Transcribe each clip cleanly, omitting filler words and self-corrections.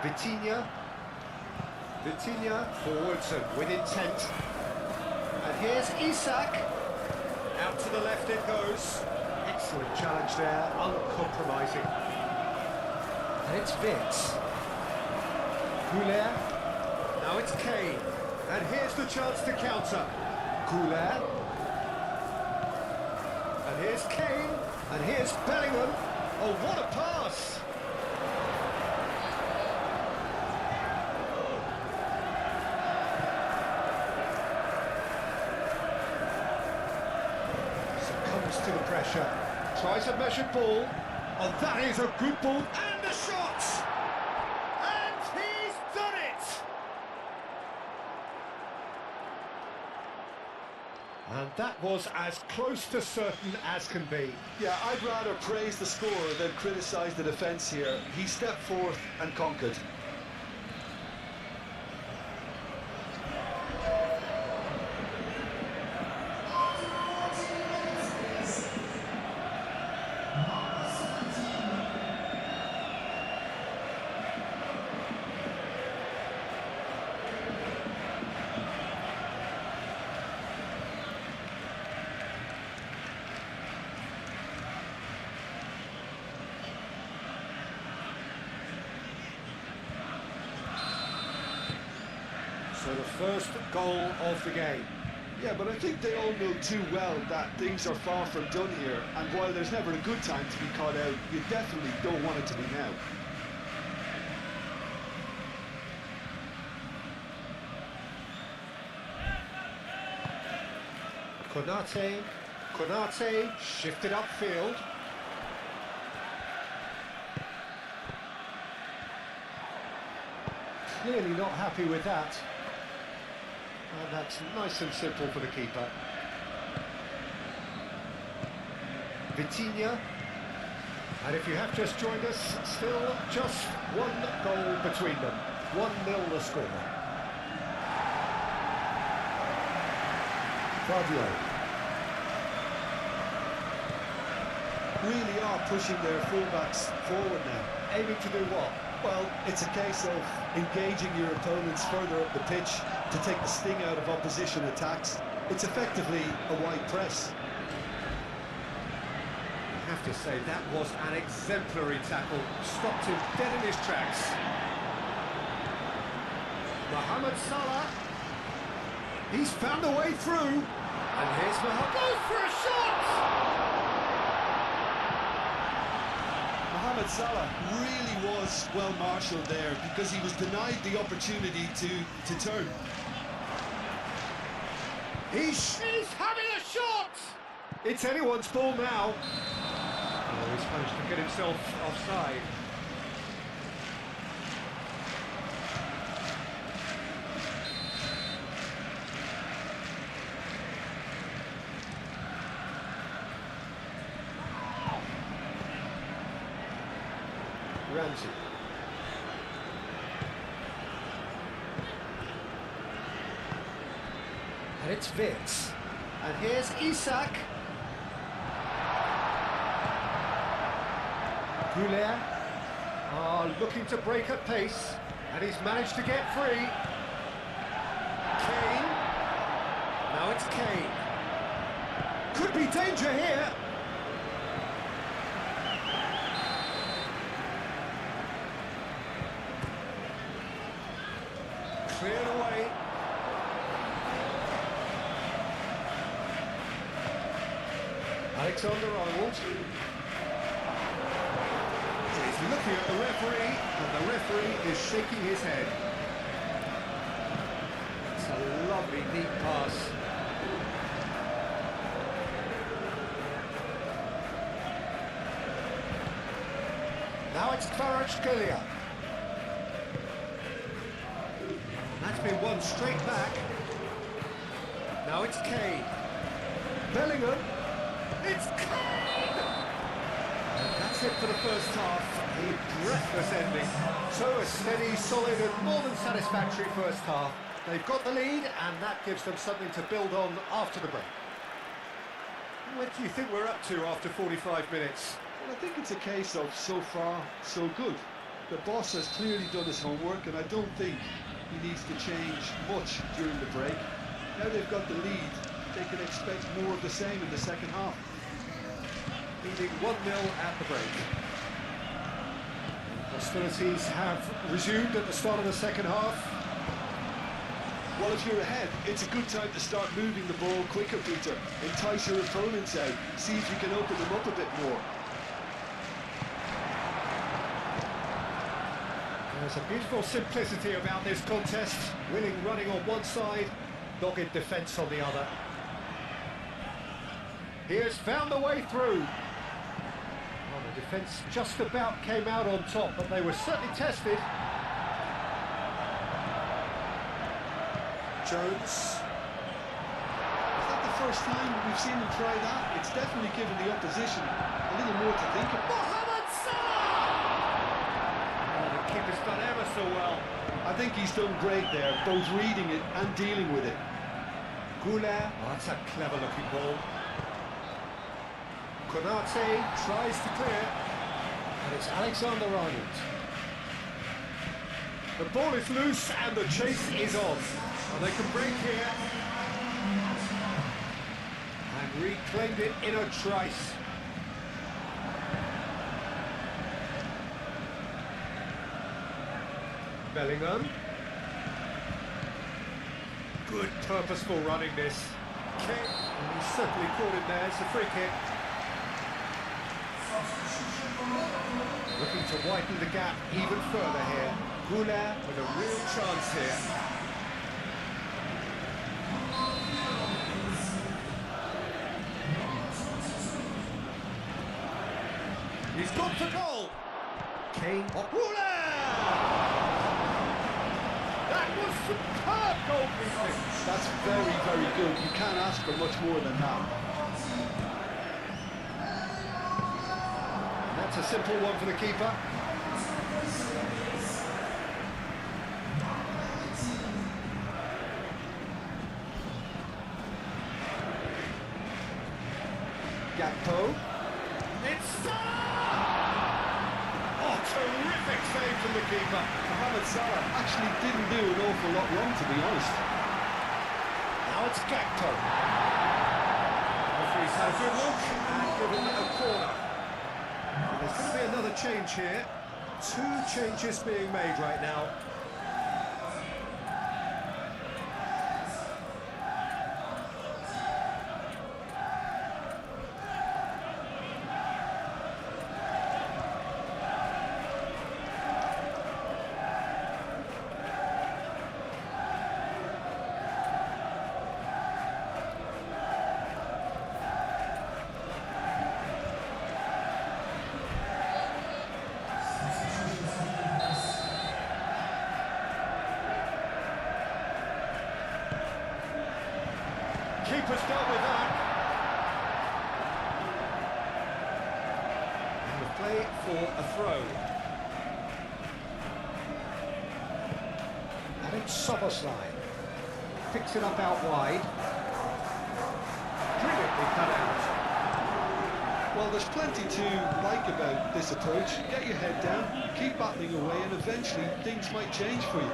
Vitinha. Vitinha forwards and with intent. And here's Isak. Out to the left it goes. Excellent challenge there, uncompromising. And it's Vince. Goulet. Now it's Kane. And here's the chance to counter. Goulet. And here's Kane. And here's Bellingham. Oh, what a pass! Succumbs to the pressure. Tries a measured ball. Oh, that is a good ball. And a shot! And he's done it! And that was as close to certain as can be. Yeah, I'd rather praise the scorer than criticise the defence here. He stepped forth and conquered. So the first goal of the game. Yeah, but I think they all know too well that things are far from done here, and while there's never a good time to be caught out, you definitely don't want it to be now. Konate shifted upfield. Clearly not happy with that. And that's nice and simple for the keeper. Vitinha. And if you have just joined us, still just one goal between them. 1-0 the score. Fabio. Really are pushing their fullbacks forward now. Aiming to do what? Well, it's a case of engaging your opponents further up the pitch to take the sting out of opposition attacks. It's effectively a wide press. I have to say, that was an exemplary tackle. Stopped him dead in his tracks. Mohamed Salah. He's found a way through. And here's Mohamed. Goes for a shot! Mohamed Salah really was well marshalled there because he was denied the opportunity to turn. He's having a shot! It's anyone's ball now. Oh, he's managed to get himself offside. Ramsey. And it's Vince. And here's Isak. Goulet looking to break at pace. And he's managed to get free. Kane. Now it's Kane. Could be danger here. Cleared away. Alexander-Arnold. He's looking at the referee, and the referee is shaking his head. It's a lovely, neat pass. Now it's Kvaratskhelia. That's been won straight back. Now it's Kane. Bellingham. It's Kane! And that's it for the first half. A breathless ending. So a steady, solid and more than satisfactory first half. They've got the lead and that gives them something to build on after the break. What do you think we're up to after 45 minutes? Well, I think it's a case of so far, so good. The boss has clearly done his homework, and I don't think he needs to change much during the break. Now they've got the lead, they can expect more of the same in the second half. Leading 1-0 at the break. Hostilities have resumed at the start of the second half. Well, if you're ahead, it's a good time to start moving the ball quicker, Peter. Entice your opponents out, see if you can open them up a bit more. There's a beautiful simplicity about this contest. Winning running on one side, dogged defence on the other. He has found a way through. Well, the defence just about came out on top, but they were certainly tested. Jones. Is that the first time we've seen him try that? It's definitely given the opposition a little more to think about. Mohamed Salah! Oh, the keeper's done ever so well. I think he's done great there, both reading it and dealing with it. Goulet. Oh, that's a clever looking ball. Konate tries to clear, and it's Alexander-Arnold. The ball is loose and the chase is on. And they can break here. And reclaimed it in a trice. Bellingham. Good purposeful running this. Kick. And he's certainly caught it there. It's a free kick. Looking to widen the gap even further here. Goulet with a real chance here. He's gone for goal. Kane. Goulet! That was superb goalkeeping. That's very, very good. You can't ask for much more than that. That's a simple one for the keeper. Gakpo. It's Salah! Oh, terrific save from the keeper. Mohamed Salah actually didn't do an awful lot wrong, to be honest. Now it's Gakpo. Referee's had a good look and given a corner. There's going to be another change here. 2 changes being made right now. Keeper's dealt with that. And the play for a throw. And it's Soboslai. Picks it up out wide. Brilliantly cut out. Well, there's plenty to like about this approach. Get your head down, keep battling away, and eventually things might change for you.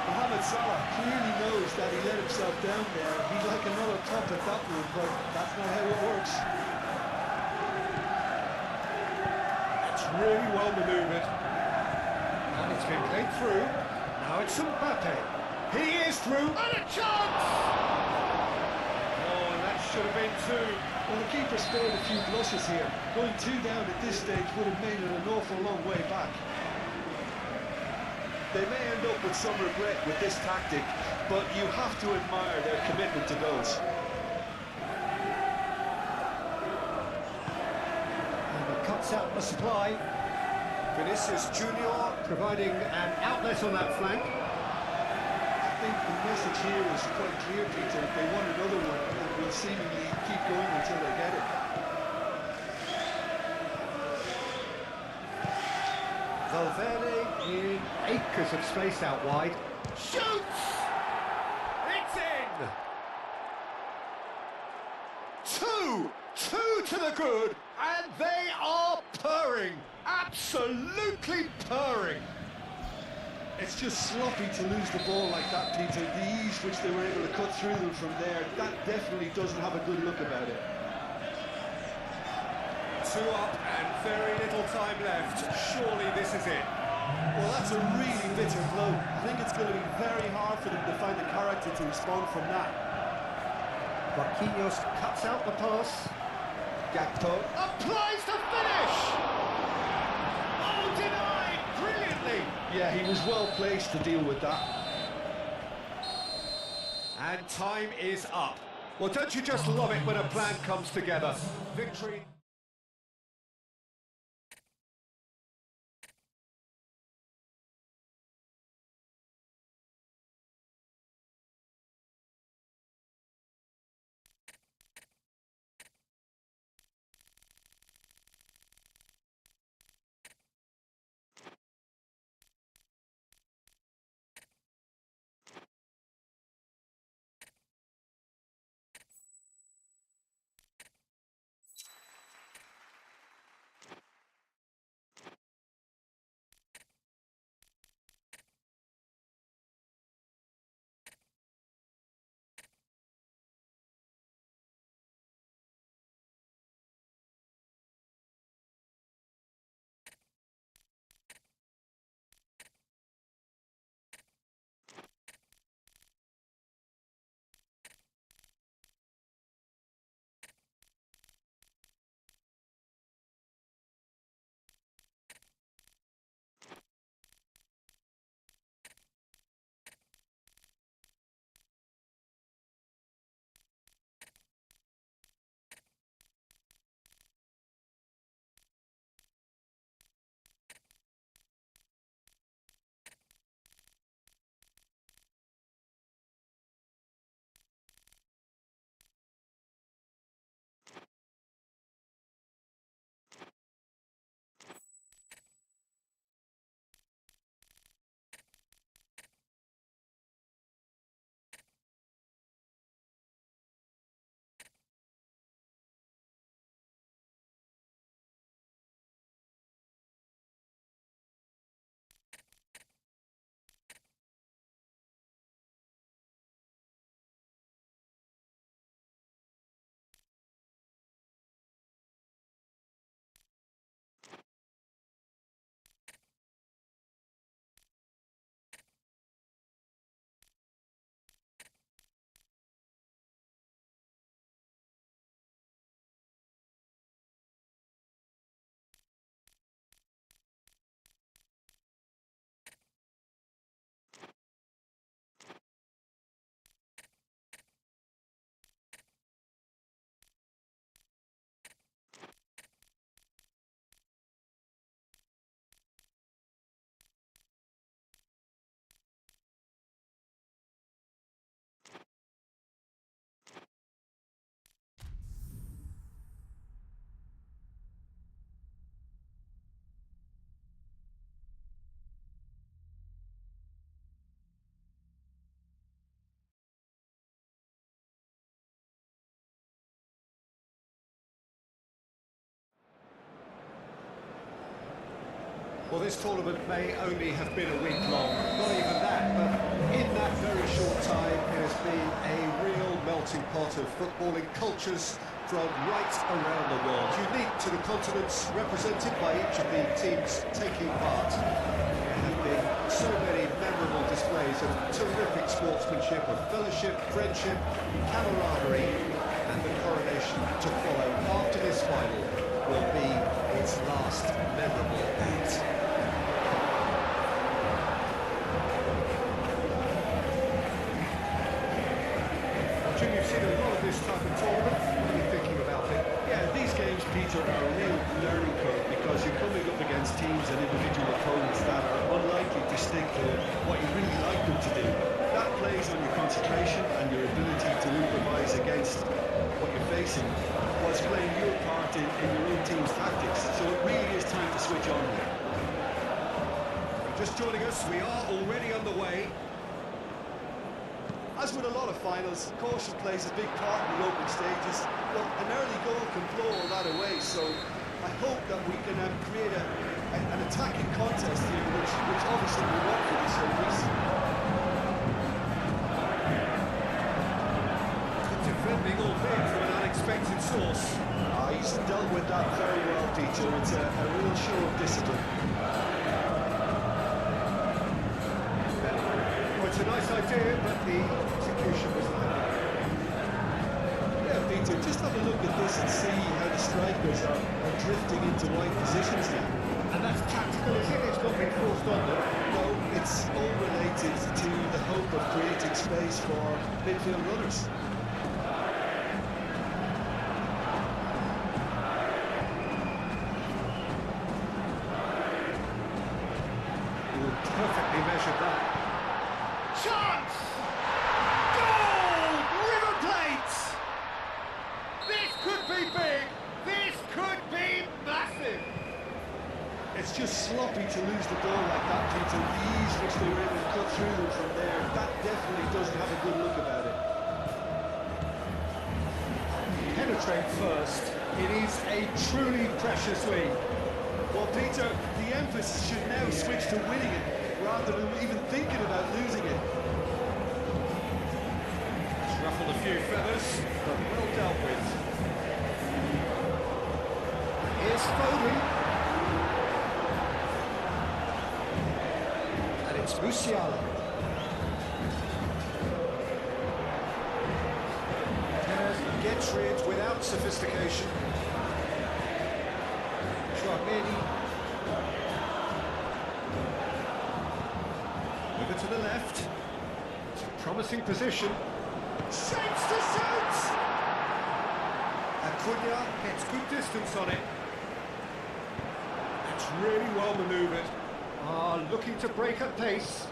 Mohamed Salah clearly knows that he let himself down there. He'd like another top at that one, but that's not how it works. It's really well manoeuvred. And it's been played through. Now it's Mbappe. He is through. And a chance! Oh, and that should have been 2. Well, the keeper spared a few blushes here. Going 2 down at this stage would have made it an awful long way back. They may end up with some regret with this tactic, but you have to admire their commitment to goals. And he cuts out the supply. Vinicius Junior providing an outlet on that flank. I think the message here is quite clear, Peter. They want another one and will seemingly keep going until they get it. Valverde in acres of space out wide. Shoots! It's in! 2 to the good, and they are purring, absolutely purring. It's just sloppy to lose the ball like that, Peter. The ease which they were able to cut through them from there, that definitely doesn't have a good look about it. 2 up and very little time left. Surely this is it. Well, that's a really bitter blow. I think it's going to be very hard for them to find the character to respond from that. Marquinhos cuts out the pass. Gakpo applies the finish! Oh, denied brilliantly! Yeah, he was well placed to deal with that. And time is up. Well, don't you just love it when a plan comes together? Victory. Well, this tournament may only have been a week long, not even that, but in that very short time, it has been a real melting pot of footballing cultures from right around the world, unique to the continents, represented by each of the teams taking part. There have been so many memorable displays of terrific sportsmanship, of fellowship, friendship, camaraderie, and the coronation to follow after this final will be its last memorable act. Jim, you've seen a lot of this type of tournament. What are you thinking about it? Yeah, these games, Peter, are a real learning curve because you're coming up against teams and individual opponents that are unlikely to stick to what you really like them to do. That plays on your concentration and your ability to improvise against what you're facing, whilst playing your part in your own team's tactics. So it really is time to switch on here. Just joining us, we are already underway. As with a lot of finals, caution plays a big part in the opening stages, but an early goal can blow all that away. So I hope that we can create an attacking contest here, which obviously will work for this whole piece. Good defending, albeit from an unexpected source. He's dealt with that very well, Peter. It's a real show of discipline. Well, it's a nice idea, but the execution was lacking. Yeah, Peter, just have a look at this and see how the strikers are drifting into wide positions now. And that's tactical, is it? It's not been forced on them. No, it's all related to the hope of creating space for midfield runners. Perfectly measured that. Chance! Goal! River Plate! This could be big. This could be massive. It's just sloppy to lose the ball like that, Peter. The ease which they were able to cut through them from there, that definitely doesn't have a good look about it. Penetrate first. It is a truly precious lead. Well, Peter, the emphasis should now switch to winning it, rather than even thinking about losing it. It's ruffled a few feathers, but well dealt with. Here's Foden. And it's Musiala. Perez gets rid without sophistication. Over to the left. It's a promising position. Shapes to shoot! Acuna gets good distance on it. It's really well manoeuvred. Looking to break at pace.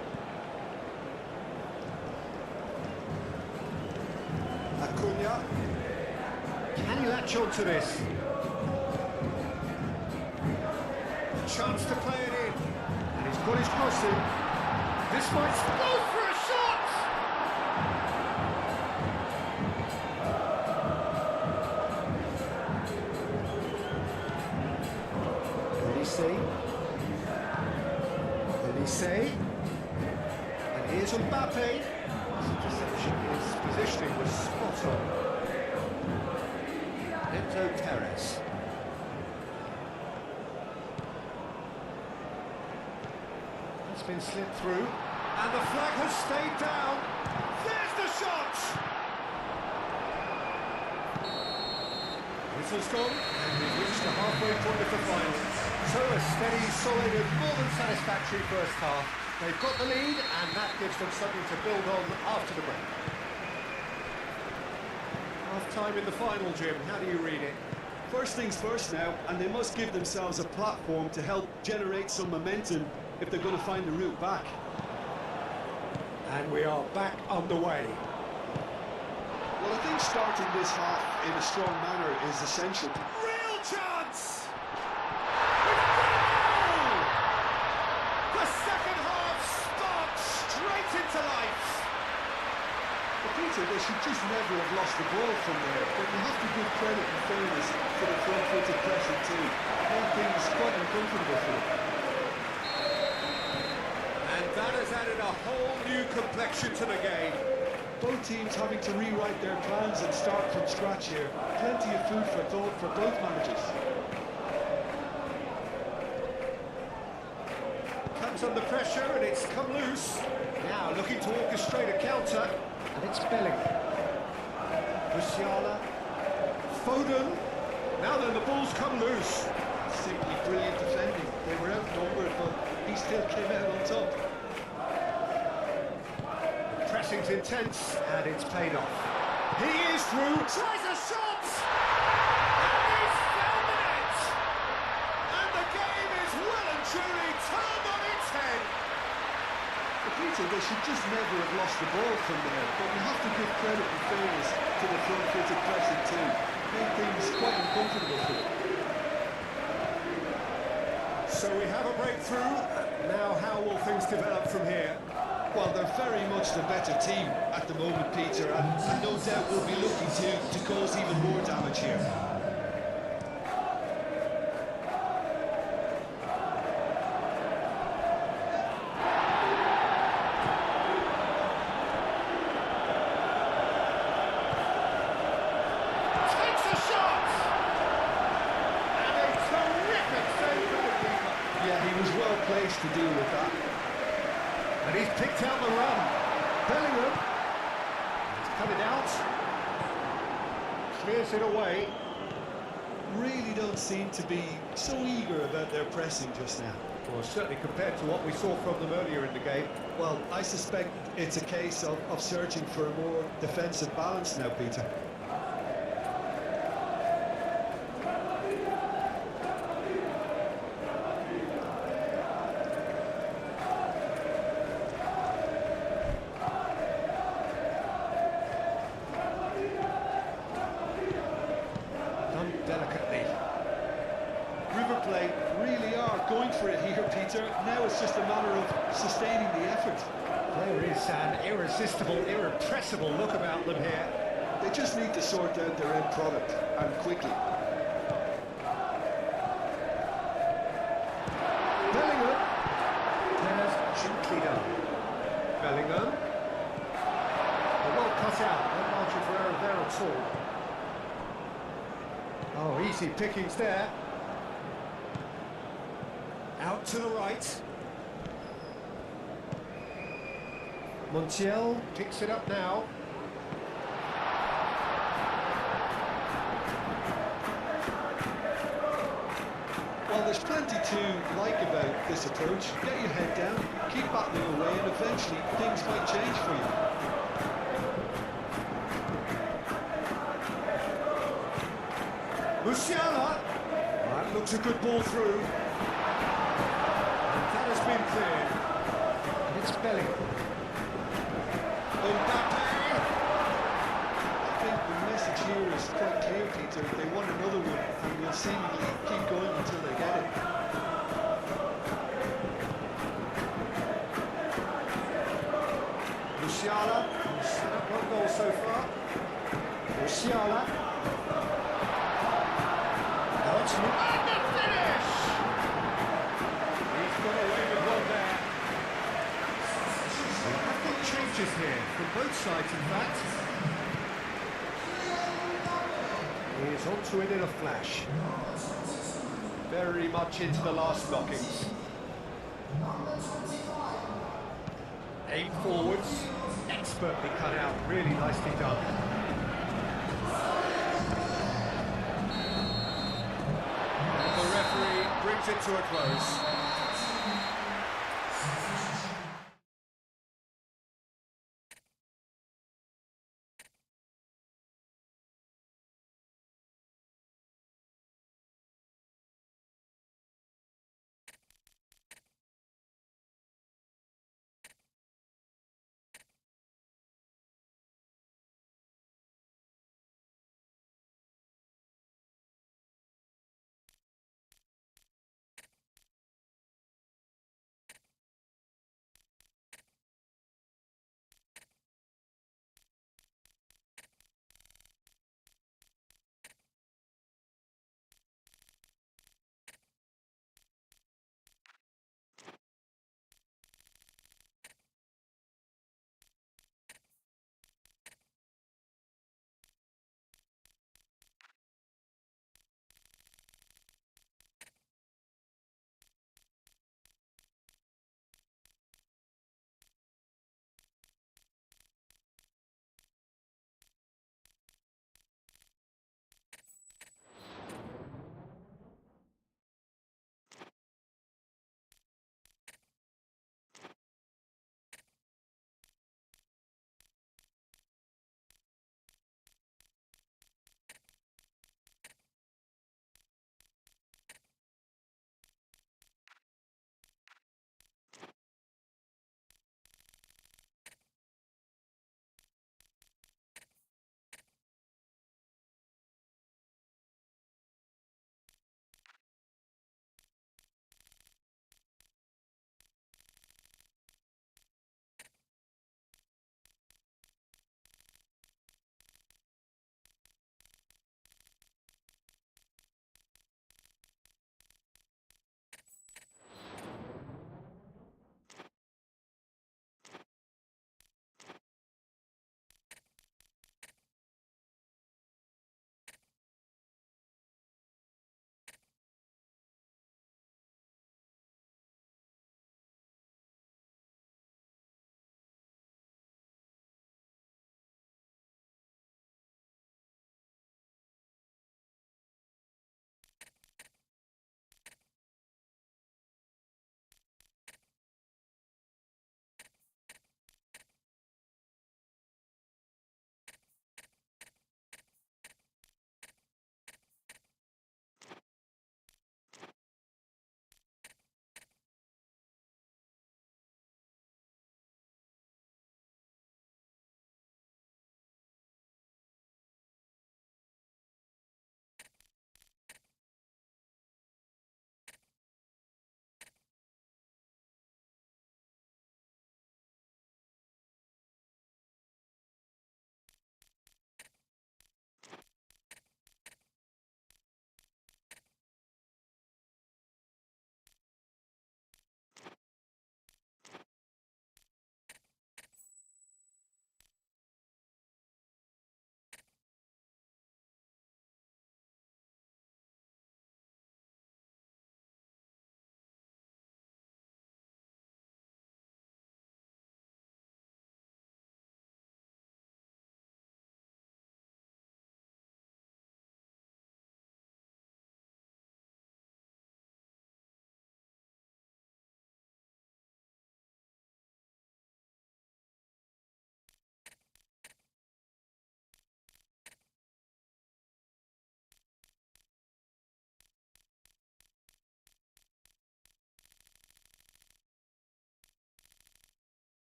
Acuna. Can he latch on to this? Chance to play it in, and he's got his cross in. This might go for a shot! Elise, and here's Mbappe. His interception, his positioning was spot on. Enzo Perez. It's been slipped through, and the flag has stayed down. There's the shot! Whistle's gone, and we've reached the halfway point of the final. So a steady, solid, and more than satisfactory first half. They've got the lead, and that gives them something to build on after the break. Half-time in the final, Jim. How do you read it? First things first now, and they must give themselves a platform to help generate some momentum if they're going to find the route back. And we are back underway. Well, I think starting this half in a strong manner is essential. Real chance! It's goal! The second half sparks straight into life. But Peter, they should just never have lost the ball from there. But you have to give credit and fairness to the front-footed pressing team. Made things quite uncomfortable for them. And that has added a whole new complexion to the game. Both teams having to rewrite their plans and start from scratch here. Plenty of food for thought for both managers. Comes under pressure and it's come loose. Now looking to orchestrate a counter. And it's Bellingham. Musiala. Foden. Now then, the ball's come loose. Simply brilliant defending. They were outnumbered, but he still came out on top. The pressing's intense, and it's paid off. He is through. Tries a shot! And he's found the net! And the game is well and truly turned on its head. But Peter, they should just never have lost the ball from there. But you have to give credit and fairness to the front-footed pressing team. Made things quite uncomfortable for them. So we have a breakthrough. Now how will things develop from here? Well, they're very much the better team at the moment, Peter, and no doubt will be looking to cause even more damage here. to deal with that. And he's picked out the run. Bellingham. He's cut it out. Clears it away. Really don't seem to be so eager about their pressing just now. Well, certainly compared to what we saw from them earlier in the game. Well, I suspect it's a case of searching for a more defensive balance now, Peter. Done delicately. River Plate really are going for it here, Peter. Now it's just a matter of sustaining the effort. There is an irresistible, irrepressible look about them here. They just need to sort out their end product, and quickly. Bellingham. Tennis gently done. Bellingham. Well cut out. No margin for error there at all. Oh, easy pickings there. Out to the right. Montiel picks it up now. Well, there's plenty to like about this approach. Get your head down, keep battling away, and eventually things might change for you. Musiala. That looks a good ball through. And that has been cleared. And it's Bellingham. Mbappe. I think the message here is quite clear, Peter. They want another one, and will seemingly keep going until they get it. Musiala. He's set up one goal so far. Musiala. And the finish! He's got away with one there. I've got changes here from both sides, in fact. He is onto it in a flash. Very much into the last knockings. Aim forwards, expertly cut out, really nicely done. And the referee brings it to a close.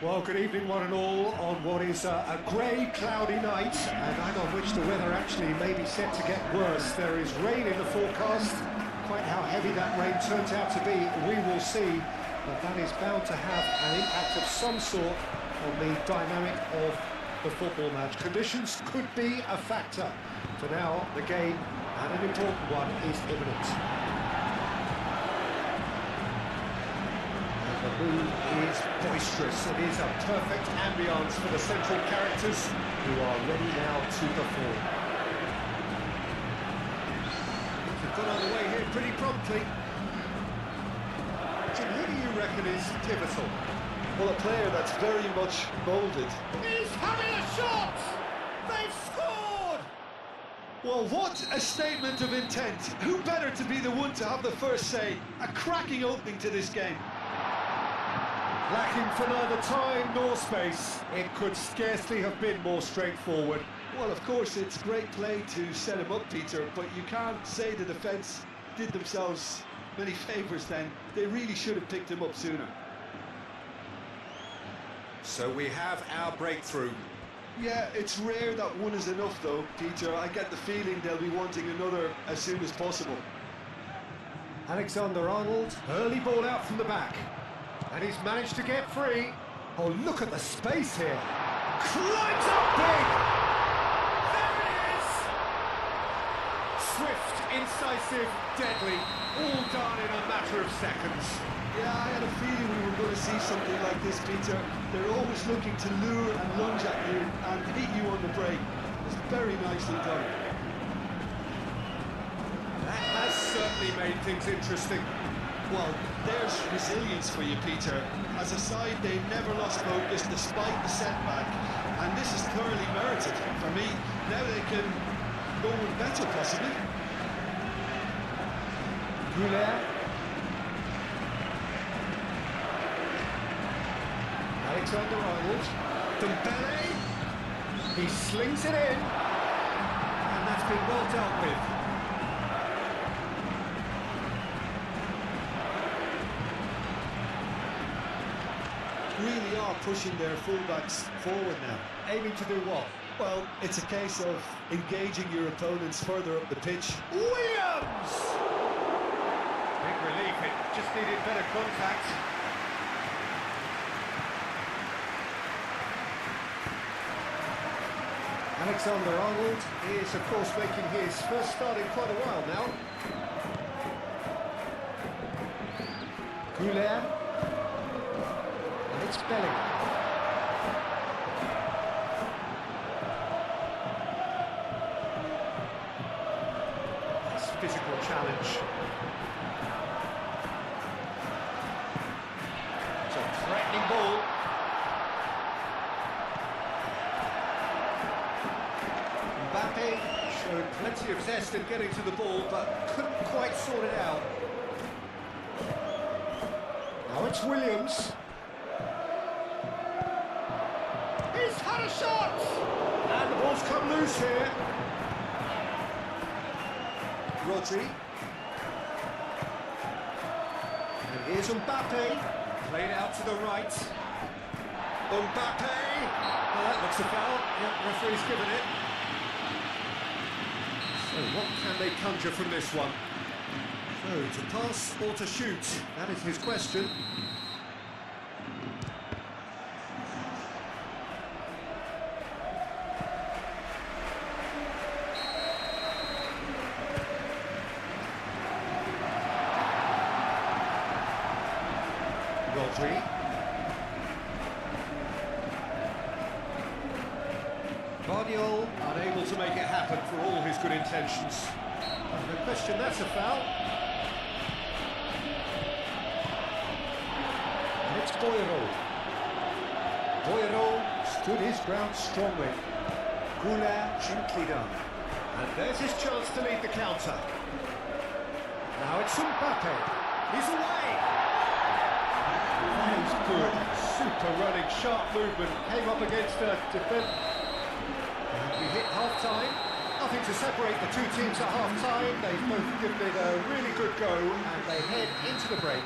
Well, good evening, one and all, on what is a grey, cloudy night, a night on which the weather actually may be set to get worse. There is rain in the forecast. Quite how heavy that rain turns out to be, we will see. But that is bound to have an impact of some sort on the dynamic of the football match. Conditions could be a factor. For now, the game, and an important one, is imminent. The mood is boisterous. It is a perfect ambience for the central characters who are ready now to perform. They've got underway here pretty promptly. Jim, who do you reckon is pivotal? Well, a player that's very much moulded. He's having a shot! They've scored! Well, what a statement of intent. Who better to be the one to have the first say? A cracking opening to this game. Lacking for neither time nor space. It could scarcely have been more straightforward. Well, of course, it's great play to set him up, Peter, but you can't say the defence did themselves many favours then. They really should have picked him up sooner. So we have our breakthrough. Yeah, it's rare that one is enough, though, Peter. I get the feeling they'll be wanting another as soon as possible. Alexander-Arnold, early ball out from the back. And he's managed to get free. Oh, look at the space here. Climbs up big! There it is! Swift, incisive, deadly, all done in a matter of seconds. Yeah, I had a feeling we were going to see something like this, Peter. They're always looking to lure and lunge at you and hit you on the break. It's very nicely done. That has certainly made things interesting. Well, there's resilience for you, Peter. As a side, they've never lost focus despite the setback, and this is thoroughly merited. For me, now they can go with better, possibly. Dulu. Alexander-Arnold. Dembele. He slings it in. And that's been well dealt with. Really are pushing their fullbacks forward now. Aiming to do what? Well, it's a case of engaging your opponents further up the pitch. Williams! Big relief, it just needed better contact. Alexander-Arnold is, of course, making his first start in quite a while now. Dulu. It's Bellingham. Nice physical challenge. It's a threatening ball. Mbappe showed plenty of zest in getting to the ball, but couldn't quite sort it out. Now it's Williams. He's had a shot! And the ball's come loose here. Rodri. And here's Mbappe. Played out to the right. Mbappe! Well, that looks a foul. Yep, referee's given it. So what can they conjure from this one? So, to pass or to shoot? That is his question. Rodri. Guardiola unable to make it happen for all his good intentions. No question, that's a foul. And it's Boyero. Boyero stood his ground strongly. Goulart gently done. And there's his chance to lead the counter. Now it's Mbappe. He's away. That is good. Super running, sharp movement. Came up against a defence. And we hit half-time. Nothing to separate the two teams at half-time. They've both given it a really good go, and they head into the break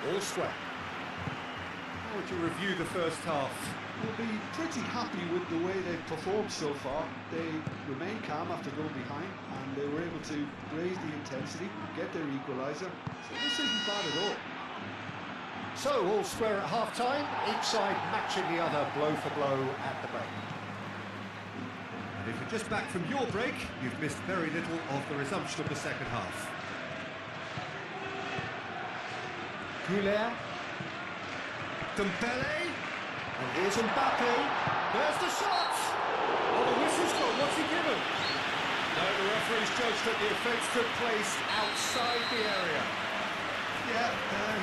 all square. would you review the first half? We'll be pretty happy with the way they've performed so far. They remained calm after going behind, and they were able to raise the intensity, get their equaliser. So this isn't bad at all. So, all square at half-time, each side matching the other blow for blow at the break. And if you're just back from your break, you've missed very little of the resumption of the second half. Goulet. Dembele. And here's Mbappe. There's the shot! Oh, the whistle's gone. What's he given? No, the referee's judged that the offence took place outside the area. Yeah,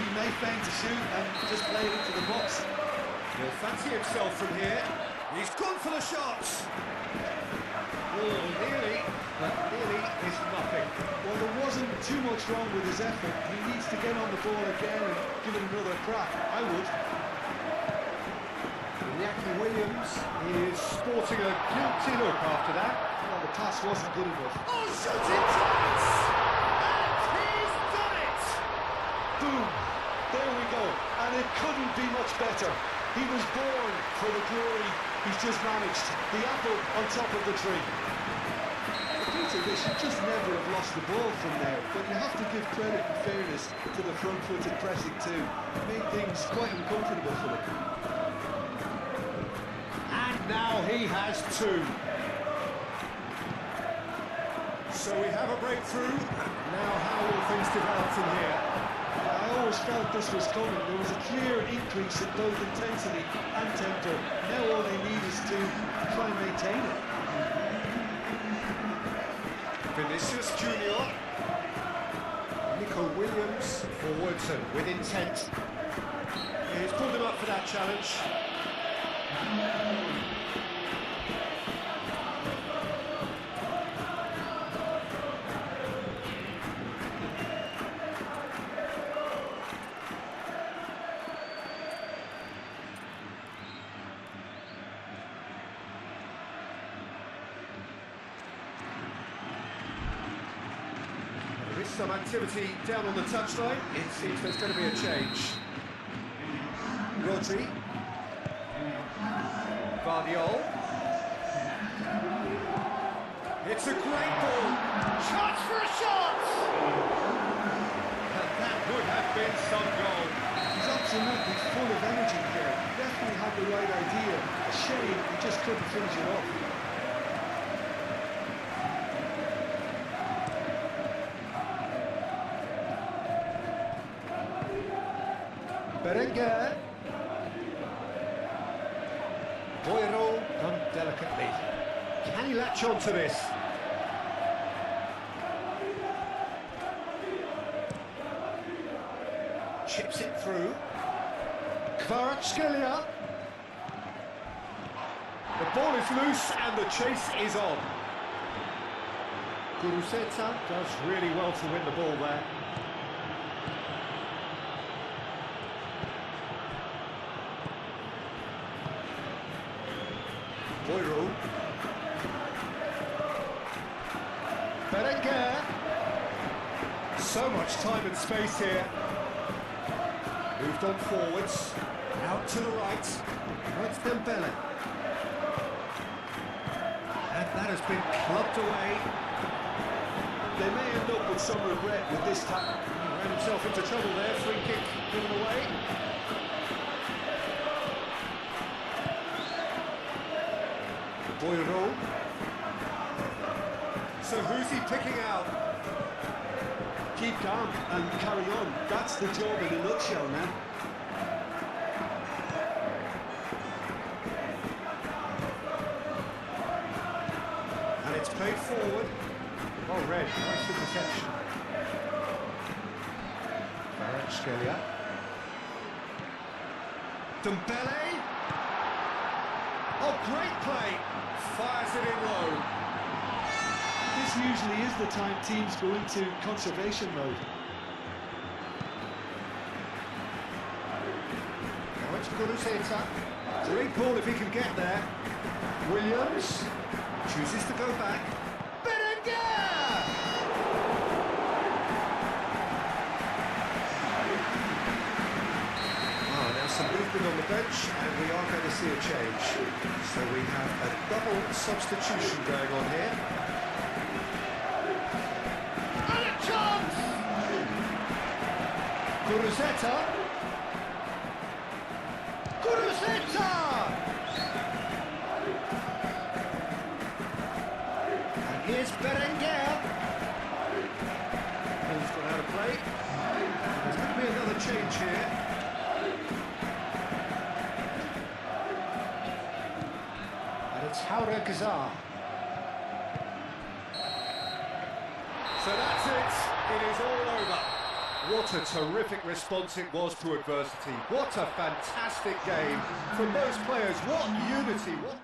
he may feign to shoot and just play it into the box. He'll fancy himself from here. He's gone for the shots. Oh, nearly, but nearly is nothing. Well, there wasn't too much wrong with his effort. He needs to get on the ball again and give it another crack. I would. Iñaki Williams is sporting a guilty look after that. Well, the pass wasn't good enough. Oh, shooting chance! And he's done it! Boom! There we go. And it couldn't be much better. He was born for the glory he's just managed. The apple on top of the tree. Peter, they should just never have lost the ball from there. But you have to give credit and fairness to the front-footed pressing too. It made things quite uncomfortable for them. And now he has two. So we have a breakthrough. Now how will things develop from here? I always felt this was coming. There was a clear increase in both intensity and tempo. Now all they need is to try and maintain it. Vinicius Junior. Nico Williams forwards and with intent. He's pulled him up for that challenge. There is some activity down on the touchline. It seems there's going to be a change. Rodri. Guardiol. It's a great ball. Chance for a shot! And that would have been some goal. He's absolutely full of energy here. Definitely had the right idea. A shame he just couldn't finish it off. Berenguer. Boiro done delicately. Can he latch on to this? Chips it through. Kvaratskhelia. The ball is loose and the chase is on. Guruseta does really well to win the ball there. Boiro. Berenguer. So much time and space here. Moved on forwards. Out to the right. Now it's Dembele. And that has been clubbed away. They may end up with some regret with this tackle. He ran himself into trouble there. Free kick given away. Boiro. So who's he picking out? Keep calm and carry on. That's the job in a nutshell, man. And it's played forward. Well read, nice interception. Kvaratskhelia. Dembele. Oh, great play. Fires it in low. This usually is the time teams go into conservation mode. Now it's Guruseta. Great ball if he can get there. Williams chooses to go back. Berenguer! Oh, now some movement on the bench, and we are going to see a change. So we have a double substitution going on here. And a chance! Guruzeta! Guruzeta! And here's Berenguer. Ball's gone out of play. There's going to be another change here. And it's Haura Gazar. So that's it. It is all over. What a terrific response it was to adversity. What a fantastic game from those players. What unity. What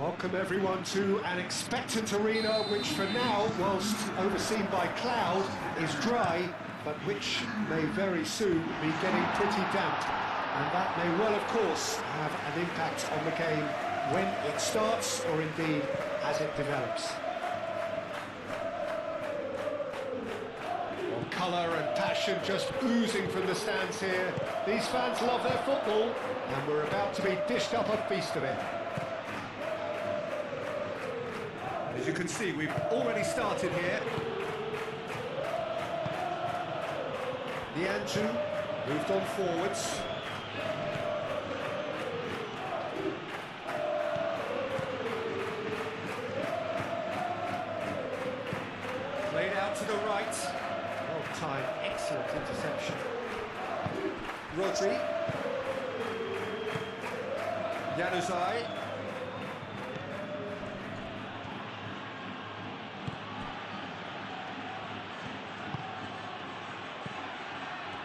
Welcome everyone to an expectant arena which for now, whilst overseen by cloud, is dry, but which may very soon be getting pretty damp. And that may well, of course, have an impact on the game when it starts, or indeed as it develops. Well, colour and passion just oozing from the stands here. These fans love their football, and we're about to be dished up a feast of it. As you can see, we've already started here. Nianju moved on forwards. Played out to the right. Well timed, excellent interception. Rodri. Januzaj.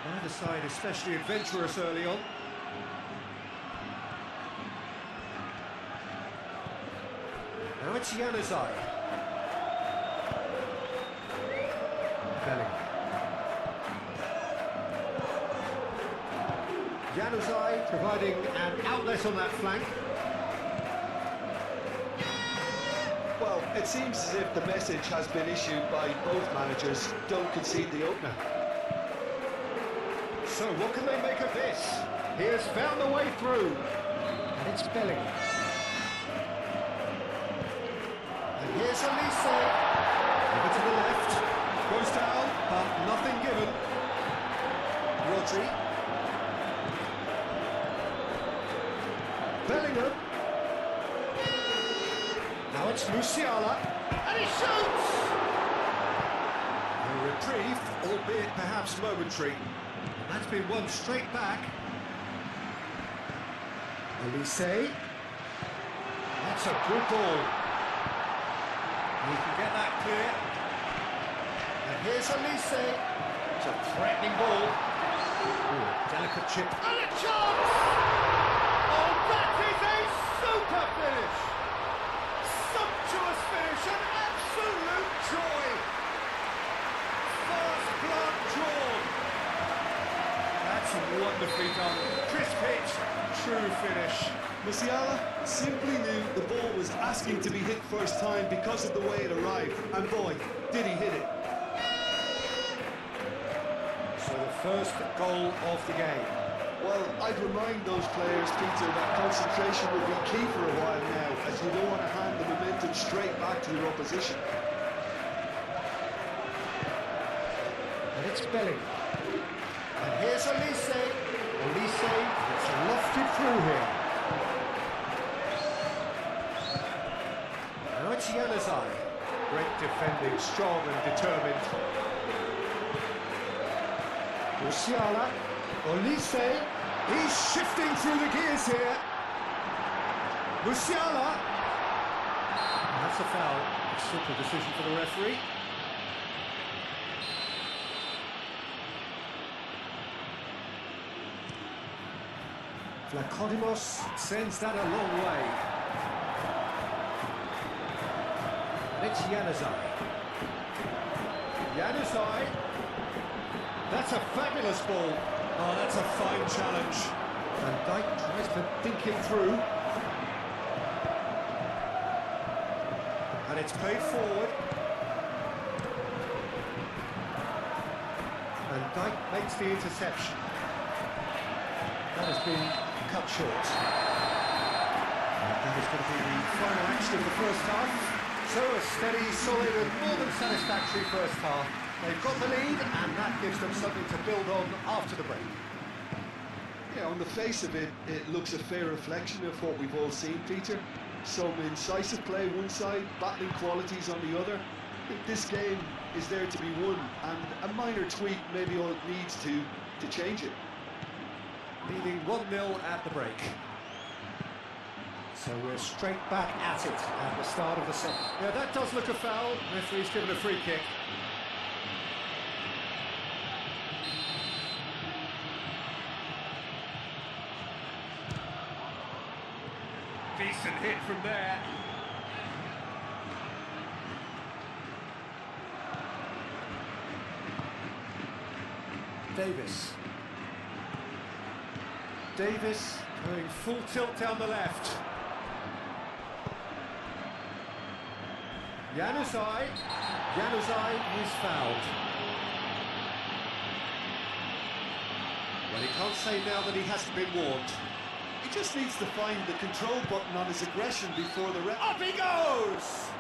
Neither side especially adventurous early on. Now it's Januzaj. Bellingham. Januzaj providing an outlet on that flank. Well, it seems as if the message has been issued by both managers: don't concede the opener. So what can they make of this? He has found a way through. And it's Bellingham. And here's Elise. Over to the left. Goes down, but nothing given. Rodri. Bellingham. Now it's Musiala. And he shoots! A reprieve, albeit perhaps momentary. That's been won straight back. Elise. That's a good ball. He can get that clear. And here's Elise. It's a threatening ball. Ooh, delicate chip. And a chance! Oh, that is a super finish! Sumptuous finish, an absolute joy! First blood drawn. That's wonderfully done. Crisp hit, true finish. Musiala simply knew the ball was asking to be hit first time because of the way it arrived, and boy, did he hit it. So the first goal of the game. Well, I'd remind those players, Peter, that concentration will be key for a while now, as you don't want to hand the momentum straight back to your opposition. And it's Bellingham. And here's Elise. Elise, it's lofted through here. Now it's Januzaj. Great defending, strong and determined. Musiala. Elise. He's shifting through the gears here. Musiala. That's a foul. A simple decision for the referee. Vlachodimos sends that a long way. And it's Januzaj. Januzaj. That's a fabulous ball. Oh, that's a fine challenge. Van Dijk tries to think him through. And it's played forward. Van Dijk makes the interception. That has been cut short. And that is going to be the final action of the first half. So a steady, solid and more than satisfactory first half. They've got the lead and that gives them something to build on after the break. Yeah, on the face of it, it looks a fair reflection of what we've all seen, Peter. Some incisive play one side, battling qualities on the other. I think this game is there to be won, and a minor tweak maybe all it needs to change it. Leading 1-0 at the break. So we're straight back at it at the start of the second. Yeah, that does look a foul. Referee's given a free kick. Decent hit from there. Davis. Davis going full tilt down the left. Januzaj is fouled. Well, he can't say now that he hasn't been warned. He just needs to find the control button on his aggression before the ref. Up he goes!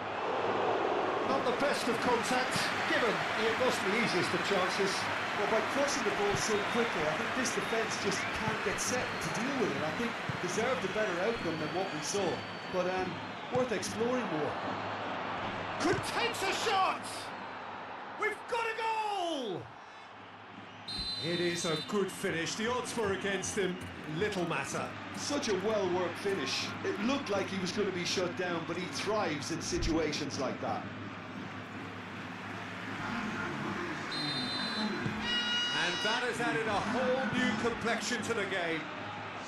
Not the best of contact, given it wasn't the easiest of chances. Well, by crossing the ball so quickly, I think this defence just can't get set to deal with it. I think deserved a better outcome than what we saw, but worth exploring more. Could takes a shot! We've got a goal! It is a good finish. The odds were against him. Little matter. Such a well-worked finish. It looked like he was going to be shut down, but he thrives in situations like that. And that has added a whole new complexion to the game.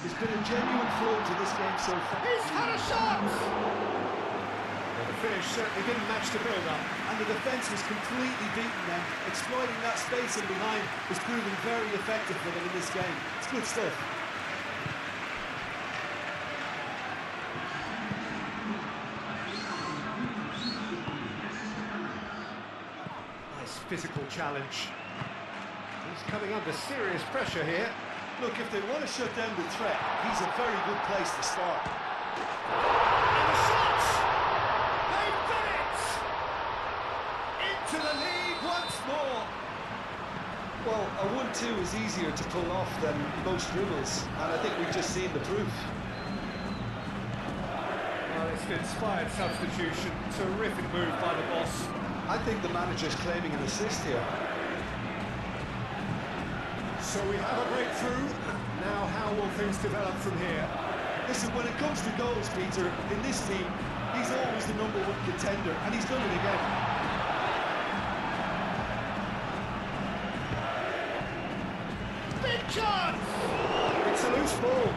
There's been a genuine flow to this game so far. He's had a shot! Well, the finish certainly didn't match the build-up. And the defence was completely beaten then. Exploiting that space in behind was proving very effective for them in this game. It's good stuff. Nice physical challenge. He's coming under serious pressure here. Look, if they want to shut down the threat, he's a very good place to start. And the shot! They've done it! Into the lead once more. Well, a 1-2 is easier to pull off than most dribbles, and I think we've just seen the proof. Well, it's an inspired substitution. Terrific move by the boss. I think the manager's claiming an assist here. So we have a breakthrough. Now how will things develop from here? Listen, when it comes to goals, Peter, in this team, he's always the #1 contender, and he's done it again. Big chance! It's a loose ball.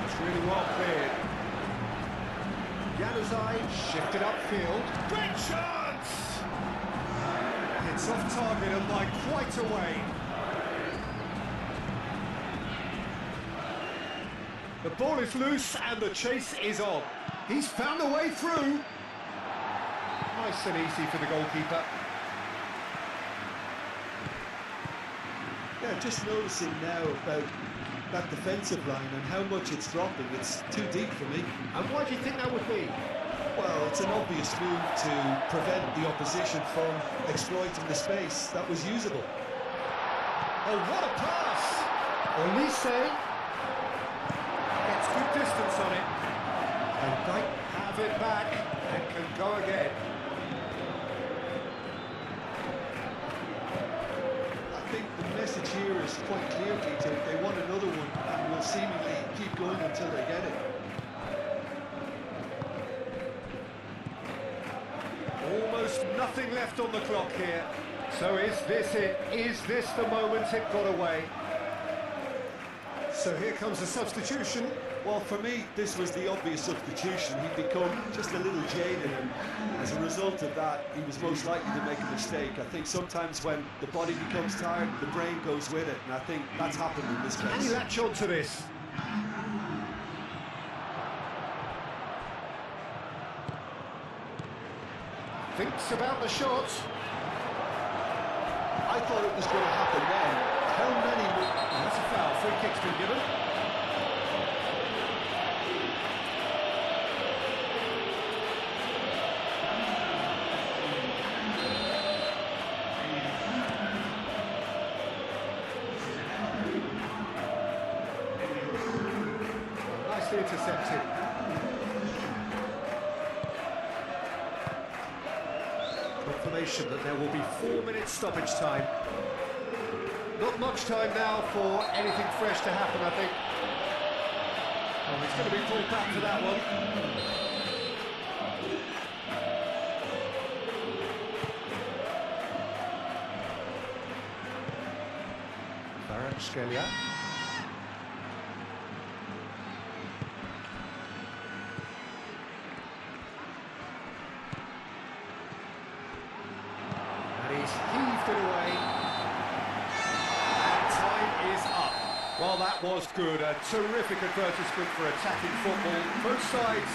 It's really well cleared. Januzaj shifted upfield. Great chance! It's off target and by quite a way. The ball is loose and the chase is on. He's found a way through. Nice and easy for the goalkeeper. Yeah, just noticing now about that defensive line and how much it's dropping. It's too deep for me. And why do you think that would be? Well, it's an obvious move to prevent the opposition from exploiting the space that was usable. Oh, what a pass! Olise gets good distance on it. And might have it back and can go again. I think the message here is quite clear, Peter. They want another one and will seemingly keep going until they get it. Almost nothing left on the clock here. So is this it? Is this the moment it got away? So here comes the substitution. Well, for me, this was the obvious substitution. He'd become just a little jaded, and as a result of that, he was most likely to make a mistake. I think sometimes when the body becomes tired, the brain goes with it, and I think that's happened in this case. Can you latch on to this? Thinks about the shot. I thought it was going to happen then. How many... That's a foul. Free kick's been given. Nicely intercepted. Confirmation that there will be 4 minutes stoppage time. Not much time now for anything fresh to happen, I think. Oh, it's going to be pulled back to that one. Kvaratskhelia. And he's heaved it away. that was good. A terrific advertisement for attacking football. Both sides.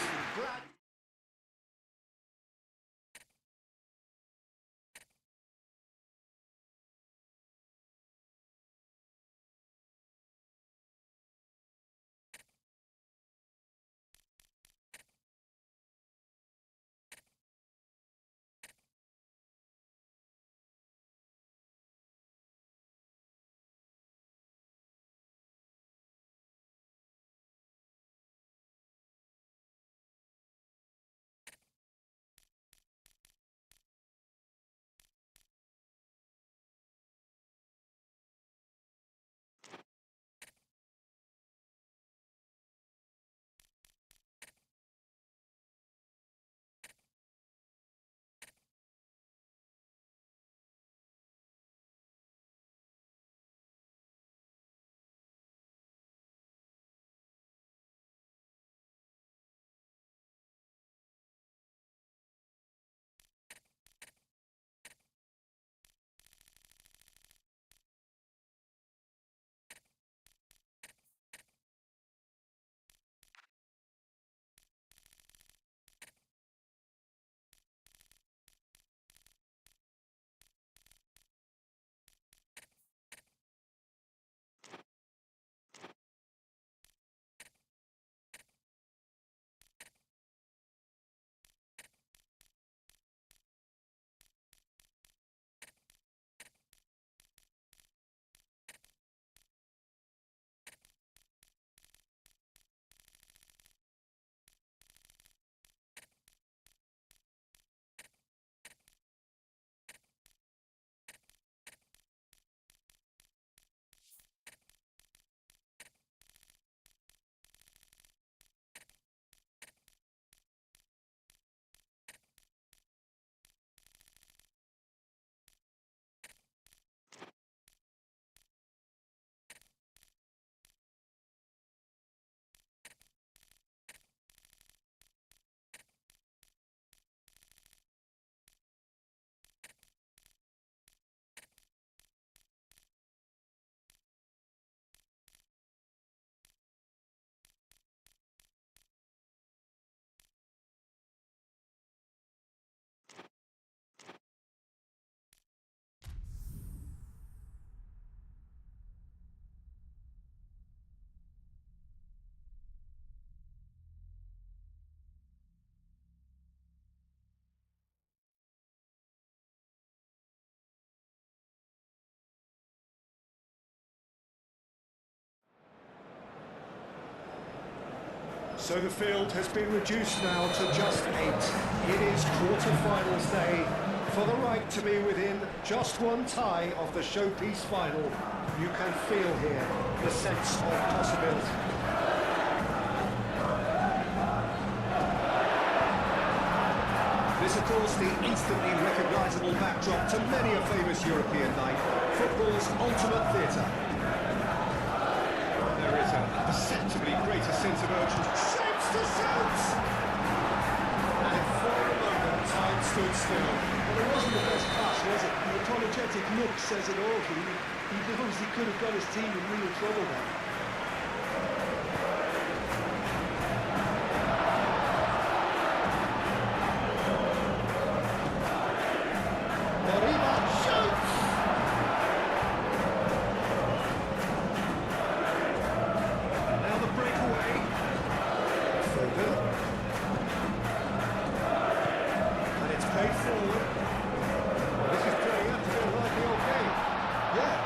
So the field has been reduced now to just 8. It is quarter-finals day. For the right to be within just one tie of the showpiece final, you can feel here the sense of possibility. This, of course, the instantly recognisable backdrop to many a famous European night, football's ultimate theatre. There is a perceptibly greater sense of urgency. Shapes to shoots! And for a moment, time stood still. Well, it wasn't the best pass, was it? The apologetic look says it all. He knows he could have got his team in real trouble there.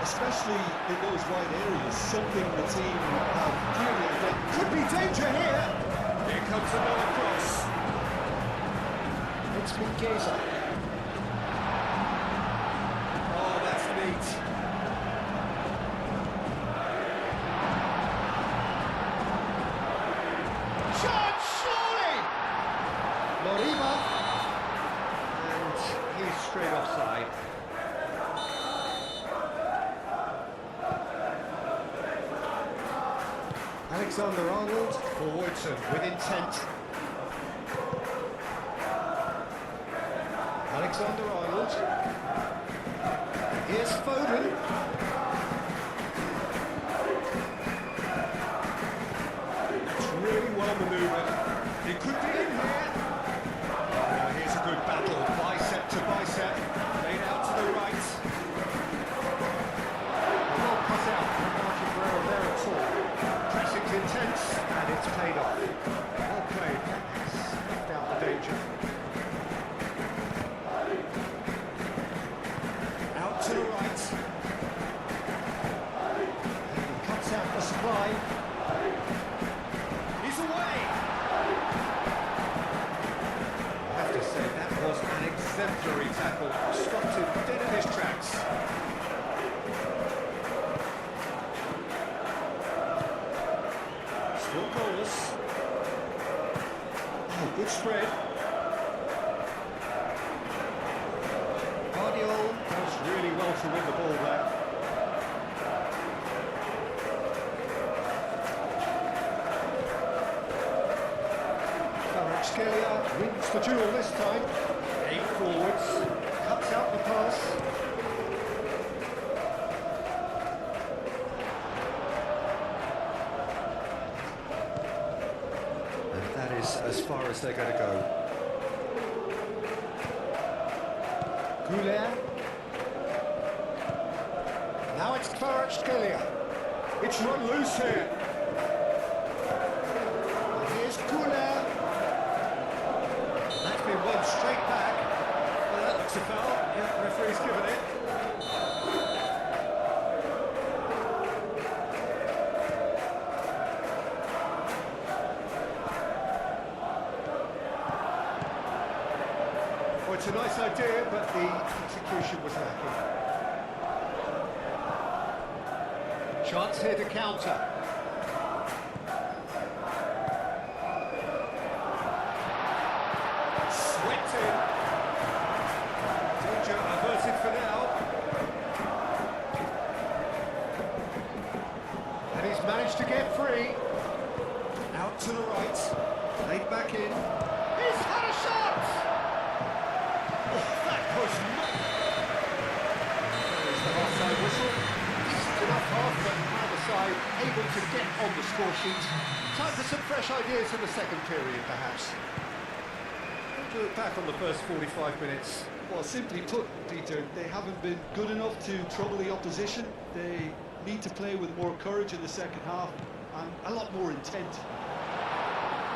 Especially in those wide areas, something the team have clearly identified. Could be danger here. Here comes another cross. It's Mingueza. Oh, that's neat. Shot, surely! Moriba. And he's straight offside. Alexander-Arnold forwards and with intent. Alexander-Arnold. Here's Foden. outmanoeuvred. He could be in here. Now here's a good battle, bicep to bicep, laid out to the right. Well cut out from Martin Guerrero there at all. Pressing's intense, and it's paid off. Well played, that has snuffed out the danger. Out to the right. And he cuts out the supply. He's away! I have to say, that was an exemplary tackle. Stopped him dead in his tracks. Still goalless. Oh, good spread. Guardiola does really well to win the ball there. Kvaratskhelia wins the duel this time. 8 forwards, cuts out the pass. And that is as far as they're going to go. Goulet. Now it's Kvaratskhelia. It's run loose here. And here's Goulet. That's been one straight back. Well, that looks a foul. Yeah, the referee's given it. Well, it's a nice idea, but the execution was lacking. Chance here to counter. Swept in. Danger averted for now. And he's managed to get free. Out to the right. Laid back in. He's had a shot! Oh, that was not... There's the half-side whistle. Decent enough half, but either side able to get on the score sheet. Time for some fresh ideas in the second period, perhaps. To look back on the first 45 minutes. Well, simply put, Peter, they haven't been good enough to trouble the opposition. They need to play with more courage in the second half and a lot more intent.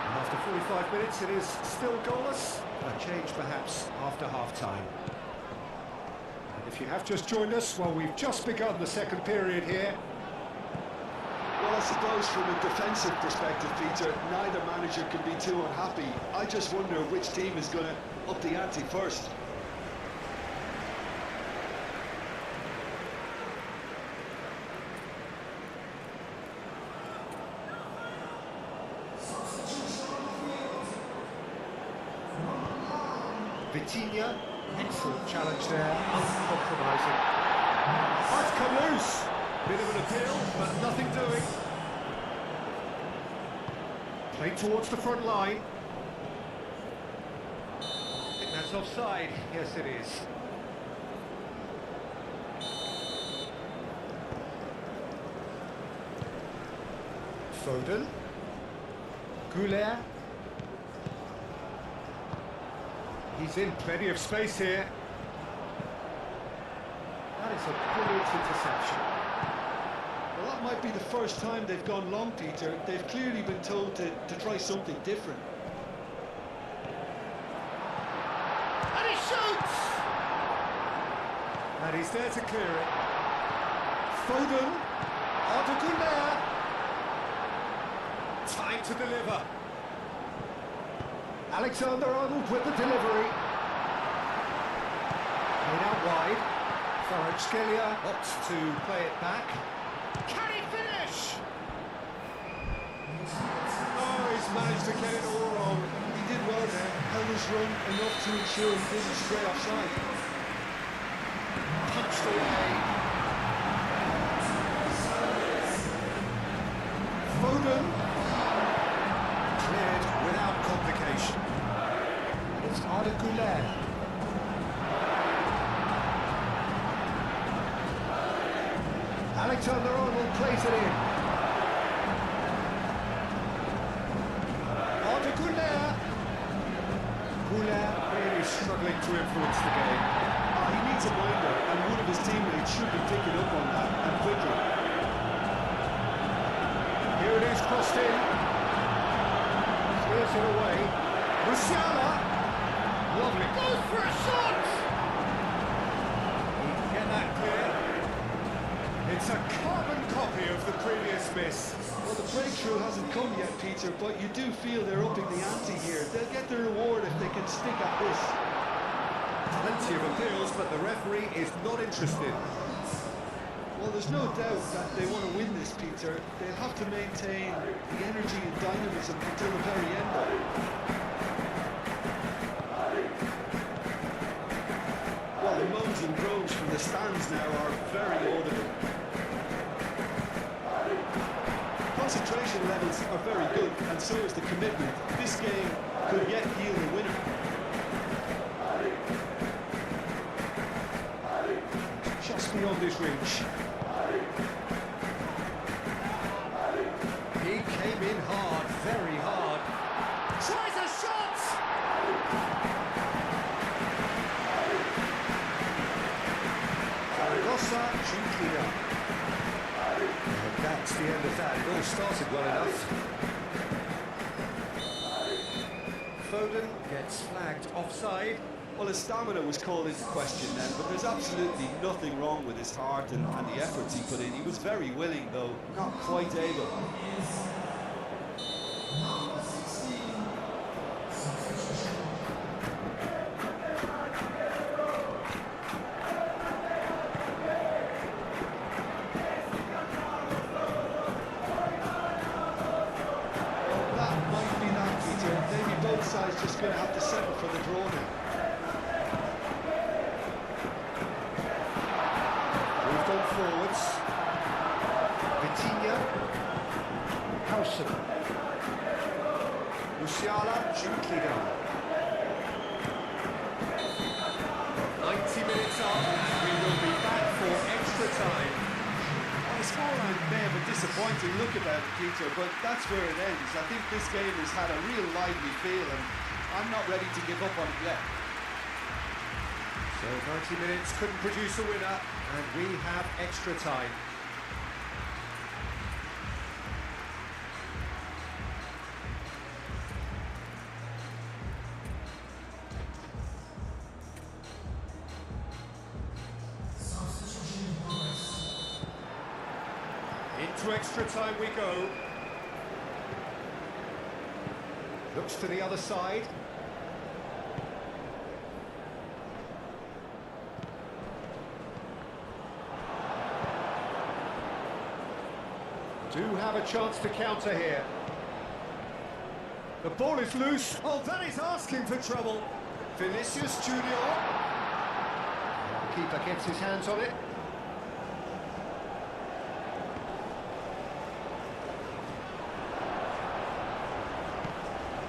And after 45 minutes, it is still goalless. A change, perhaps, after half-time. And if you have just joined us, well, we've just begun the second period here. Well, I suppose from a defensive perspective, Peter, neither manager can be too unhappy. I just wonder which team is going to up the ante first. Vitinha, excellent challenge there, uncompromising. That's come loose. Bit of an appeal, but nothing doing. Played towards the front line. I think that's offside. Yes, it is. Foden. Goulet. He's in plenty of space here. That is a brilliant interception. Well, that might be the first time they've gone long, Peter. They've clearly been told to try something different. And he shoots! And he's there to clear it. Foden. Arda Güler. Time to deliver. Alexander-Arnold with the delivery. Played out wide. Kvaratskhelia opts to play it back. Can he finish? Oh, he's managed to get it all wrong. He did well there. Held his run enough to ensure he didn't stray offside. Punched away. Foden. Cleared without complication. And it's Arda Güler. Alexander-Arnold plays it in. Really struggling to influence the game. He needs a minder, and one of his teammates should be picking up on that, and quickly. Here it is, crossed in. Clears it away. Musiala. Lovely. Goes for a shot. He can get that clear. It's a carbon copy of the previous miss. Well, the breakthrough hasn't come yet, Peter, but you do feel they're upping the ante here. They'll get their reward if they can stick at this. Plenty of appeals, but the referee is not interested. Well, there's no doubt that they want to win this, Peter. They'll have to maintain the energy and dynamism until the very end of it. Well, the moans and groans from the stands now are very audible. Concentration levels are very good, and so is the commitment. This game could yet yield a winner. Just beyond his reach. He came in hard, very hard. Tries a shot! Zaragoza, Junqueira. And that's the end of that. It all started well enough. Foden gets flagged offside. Well, his stamina was called into question then, but there's absolutely nothing wrong with his heart and the efforts he put in. He was very willing, though not quite able. Well, that might be that, Peter. Maybe both sides just going to have to settle for the draw now. Forwards, Vitinha, Hausen, Musiala, Junqueira. 90 minutes up, we will be back for extra time. The scoreline may have a disappointing look about it, Peter, but that's where it ends. I think this game has had a real lively feel, and I'm not ready to give up on it yet. So 90 minutes couldn't produce a winner, and we have extra time. Into extra time we go. Looks to the other side. Do have a chance to counter here. The ball is loose. Oh, that is asking for trouble. Vinicius Junior. Keeper gets his hands on it.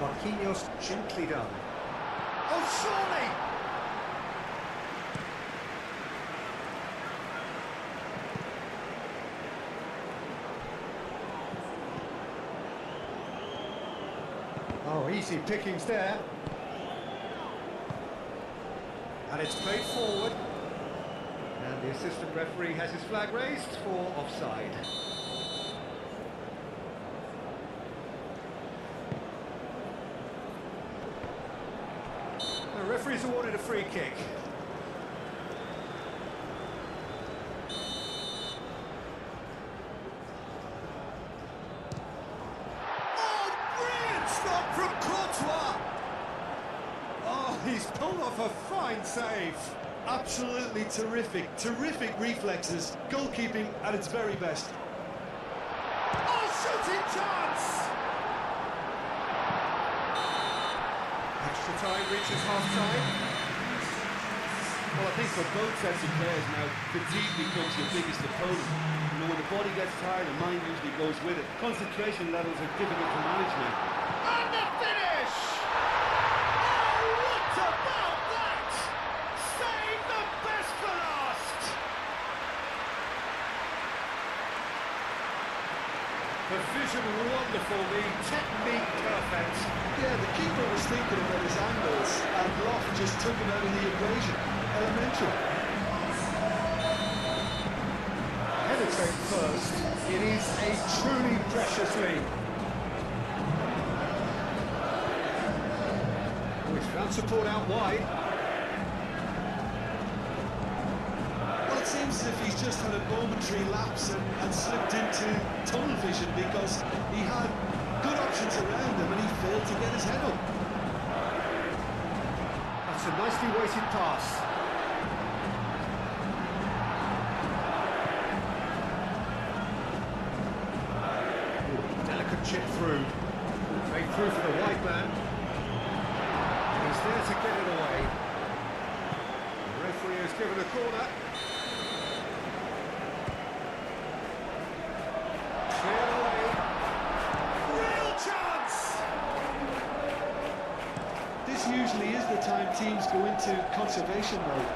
Marquinhos gently done. Oh, surely! Oh, easy pickings there. And it's played forward. And the assistant referee has his flag raised for offside. The referee's awarded a free kick. He's pulled off a fine save. Absolutely terrific, terrific reflexes. Goalkeeping at its very best. Oh, shooting chance! Extra time reaches half-time. Well, I think for both sets of players now, fatigue becomes your biggest opponent. You know, when the body gets tired, the mind usually goes with it. Concentration levels are difficult to manage now. And the finish! About that! Save the best for last! The vision wonderful, the technique perfect. Yeah, the keeper was thinking about his angles, and Loft just took him out of the equation. Elementary. Penetrate first. It is a truly precious lead. Oh, he's found support out wide. Well, it seems as if he's just had a momentary lapse and slipped into tunnel vision because he had good options around him and he failed to get his head up. That's a nicely weighted pass. Delicate chip through. Fade through for the wide man. He's there to get it away. The referee has given a corner. Cleared away. Real chance! This usually is the time teams go into conservation mode.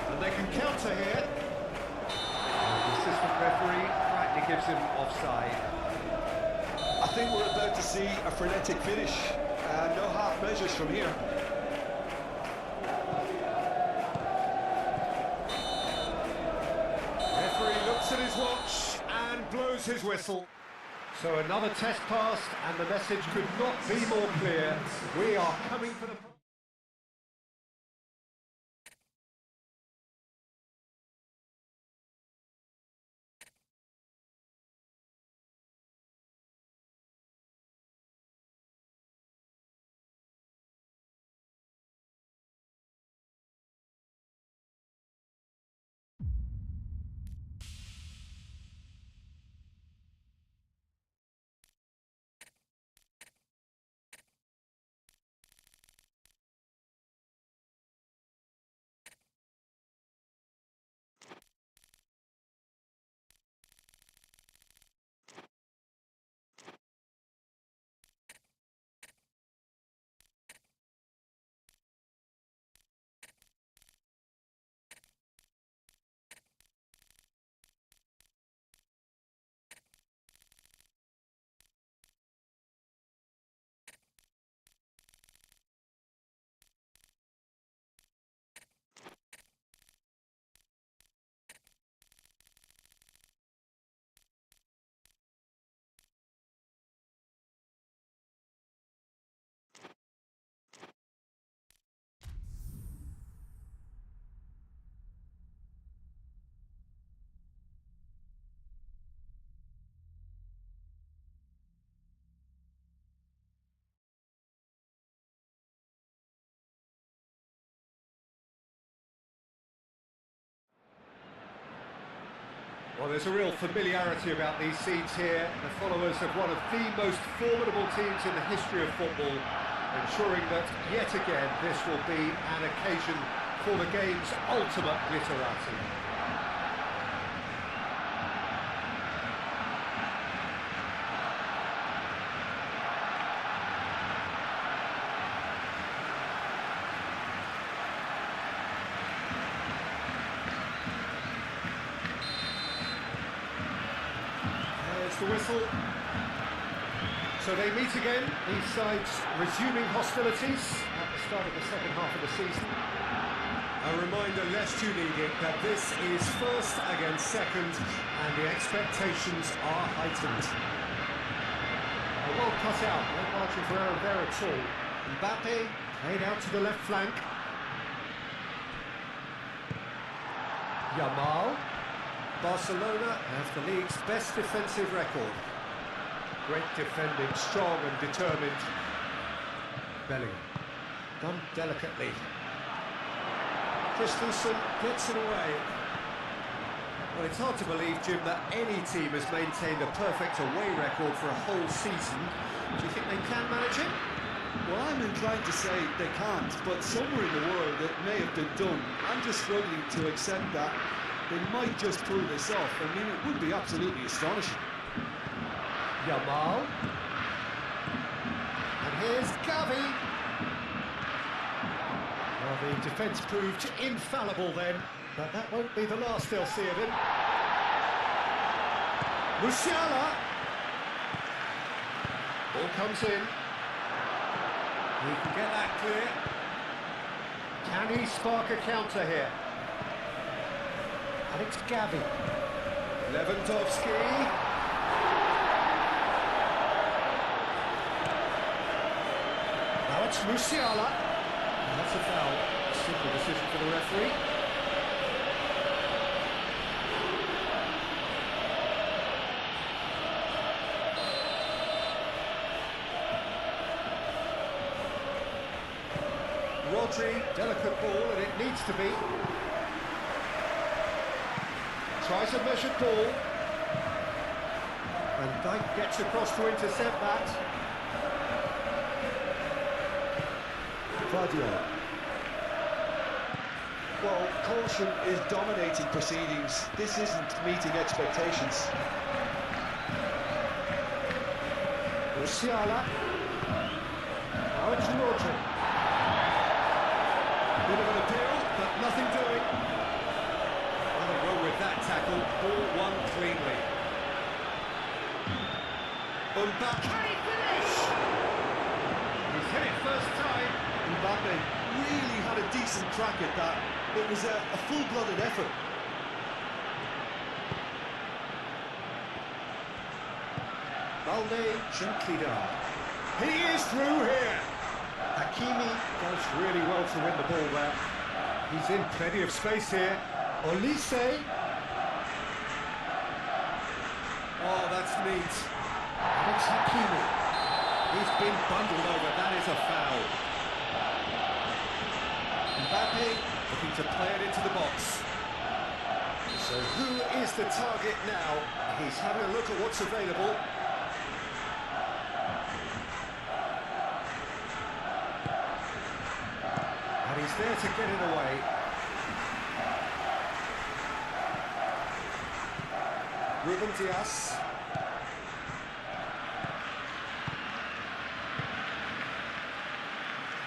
And they can counter here. The assistant referee rightly gives him offside. I think we're about to see a frenetic finish. No half measures from here. Referee looks at his watch and blows his whistle. So another test passed, and the message could not be more clear. We are coming for the... Well, there's a real familiarity about these scenes here. The followers of one of the most formidable teams in the history of football, ensuring that, yet again, this will be an occasion for the game's ultimate glitterati. The whistle. So they meet again, these sides resuming hostilities at the start of the second half of the season. A reminder, lest you need it, that this is first against second and the expectations are heightened. Well cut out, no margin for error there at all. Mbappe played out to the left flank. Yamal. Barcelona have the league's best defensive record. Great defending, strong and determined. Bellingham, done delicately. Christensen gets it away. Well, it's hard to believe, Jim, that any team has maintained a perfect away record for a whole season. Do you think they can manage it? Well, I'm inclined to say they can't, but somewhere in the world it may have been done. I'm just struggling to accept that they might just pull this off. I mean, it would be absolutely astonishing. Yamal. And here's Gavi. Well, the defence proved infallible then. But that won't be the last they'll see of him. Musiala! Ball comes in. He can get that clear. Can he spark a counter here? Alex Gavi. Lewandowski. Now it's Musiala. And that's a foul. A simple decision for the referee. Rodri, delicate ball, and it needs to be. Tries a measured ball. And Dijk gets across to intercept that. Guardiola. Well, caution is dominating proceedings. This isn't meeting expectations. Musiala. Now it's Rodri. Bit of an appeal, but nothing doing. Nothing wrong with that tackle. Ball won cleanly. Mbappe. Can he finish? He's hit it first time. Mbappe really had a decent crack at that. It was a full-blooded effort. Balde gently down. He is through here. Hakimi does really well to win the ball there. He's in plenty of space here. Olise. Oh, that's neat. And it's Hakimi. He's been bundled over. That is a foul. Mbappe looking to play it into the box. So who is the target now? He's having a look at what's available. And he's there to get it away. Ruben Dias.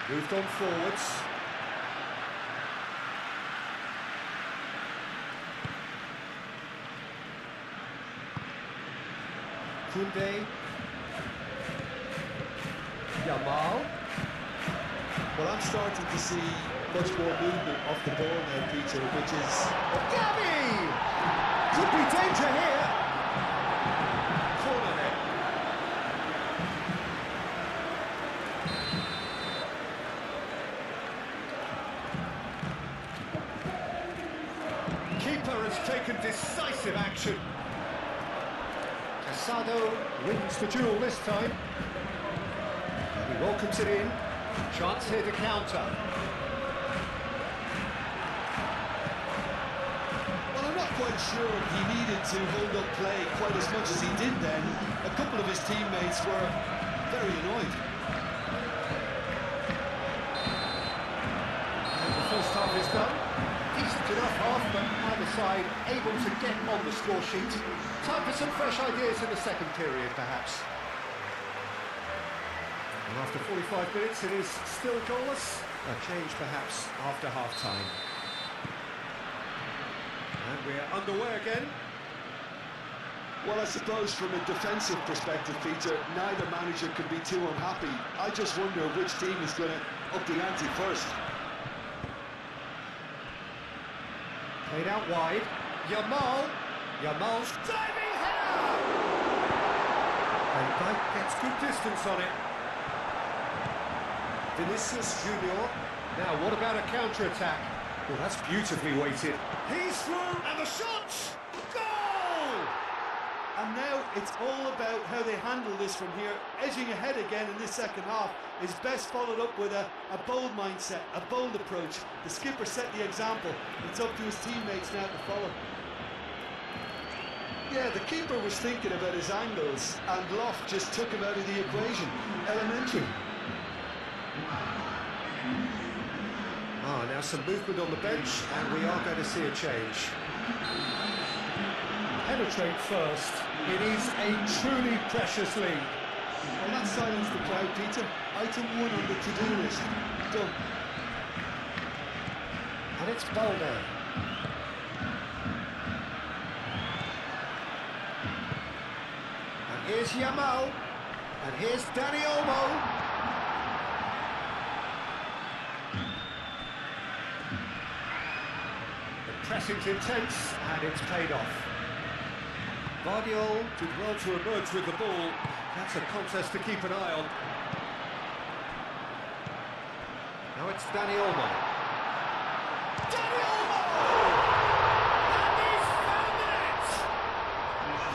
Moved on forwards. Koundé. Yamal. Well, I'm starting to see much more movement off the ball now, Peter, which is... Gavi! Could be danger here. Corner there. Keeper has taken decisive action. Casado wins the duel this time. And he welcomes it in. Chance here to counter. Well, I'm not quite sure he needed to hold up play quite as much as he did then. A couple of his teammates were very annoyed. And the first half is done. Decent enough half, but either side able to get on the score sheet. Time for some fresh ideas in the second period, perhaps. And after 45 minutes, it is still goalless. A change, perhaps, after half-time. And we're underway again. Well, I suppose from a defensive perspective, Peter, neither manager can be too unhappy. I just wonder which team is going to up the ante first. Played out wide. Yamal. Yamal's diving header! And Dijk gets good distance on it. Vinicius Junior. Now, what about a counter-attack? Well, that's beautifully weighted. He's through, and the shot! Goal! And now it's all about how they handle this from here. Edging ahead again in this second half is best followed up with a bold mindset, a bold approach. The skipper set the example. It's up to his teammates now to follow. Yeah, the keeper was thinking about his angles, and Loft just took him out of the equation. Elementary. Now some movement on the bench, and we are going to see a change. Penetrate first. It is a truly precious lead. Well, that silenced the crowd, Peter. Item 1 on the to-do list. Done. And it's Balde. Here's Yamal. And here's Dani Olmo. The pressing's intense, and it's paid off. Guardiola did well to emerge with the ball. That's a contest to keep an eye on. Now it's Dani Olmo. Dani Olmo! And he's found the net!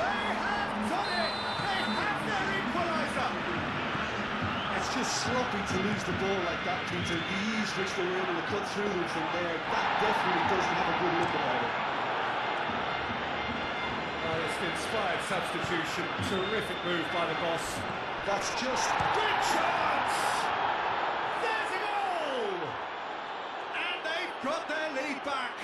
They have done it! They have their equaliser! It's just sloppy to lose the ball like that, Peter. The ease which they were able to cut through them from there, that definitely doesn't have a good look about it. Oh, it's an inspired substitution. Terrific move by the boss. That's just... Good chance! There's a goal! And they've got their lead back.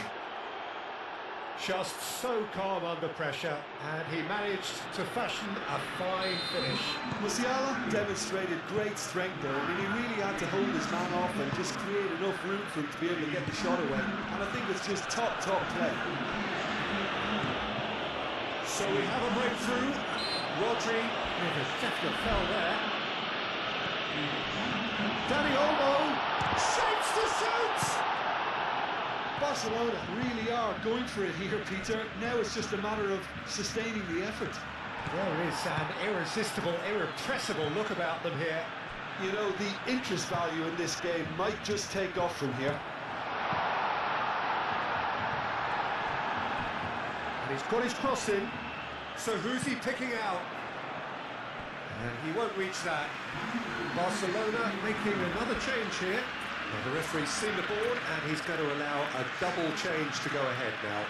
Just so calm under pressure, and he managed to fashion a fine finish. Musiala demonstrated great strength there. I mean, he really had to hold his man off and just create enough room for him to be able to get the shot away. And I think it's just top play. So we have a breakthrough. Rodri with a definite foul there. Dani Olmo shapes to shoot! Barcelona really are going for it here, Peter. Now it's just a matter of sustaining the effort. There is an irresistible, irrepressible look about them here. You know, the interest value in this game might just take off from here. And he's got his cross in. So who's he picking out? And he won't reach that. Barcelona making another change here. Well, the referee's seen the board and he's going to allow a double change to go ahead now.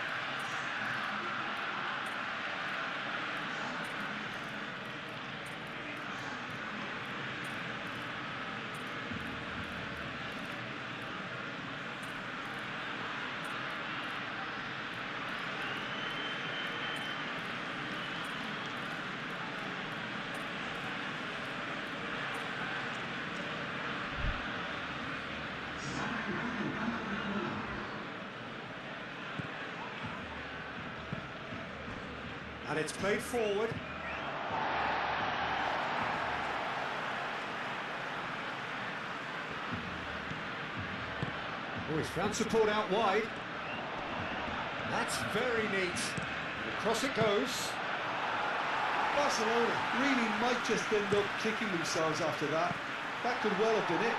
And it's played forward. Oh, he's found support out wide. That's very neat. Across it goes. Barcelona really might just end up kicking themselves after that. That could well have been it.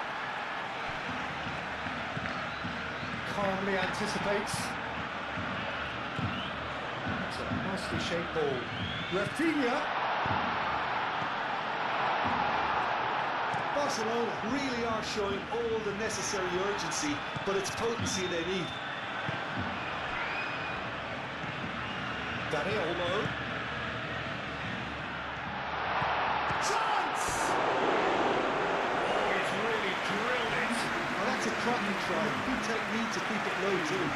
Calmly anticipates. It's a nicely shaped ball. Rafinha. Barcelona really are showing all the necessary urgency, but it's potency they need. Dani Olmo. Chance! Oh, he's really drilled it. Well, that's a cracking try. Good technique to keep it low too.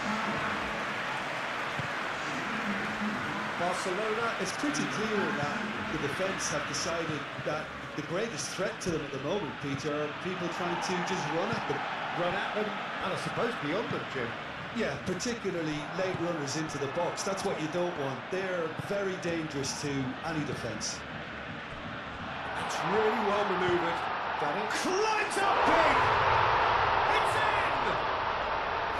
Barcelona. It's pretty clear that the defence have decided that the greatest threat to them at the moment, Peter, are people trying to just run at them. Run at them, and I suppose beyond them, Jim. Yeah, particularly late runners into the box. That's what you don't want. They're very dangerous to any defence. It's really well manoeuvred. Dani climbs up big! It's in!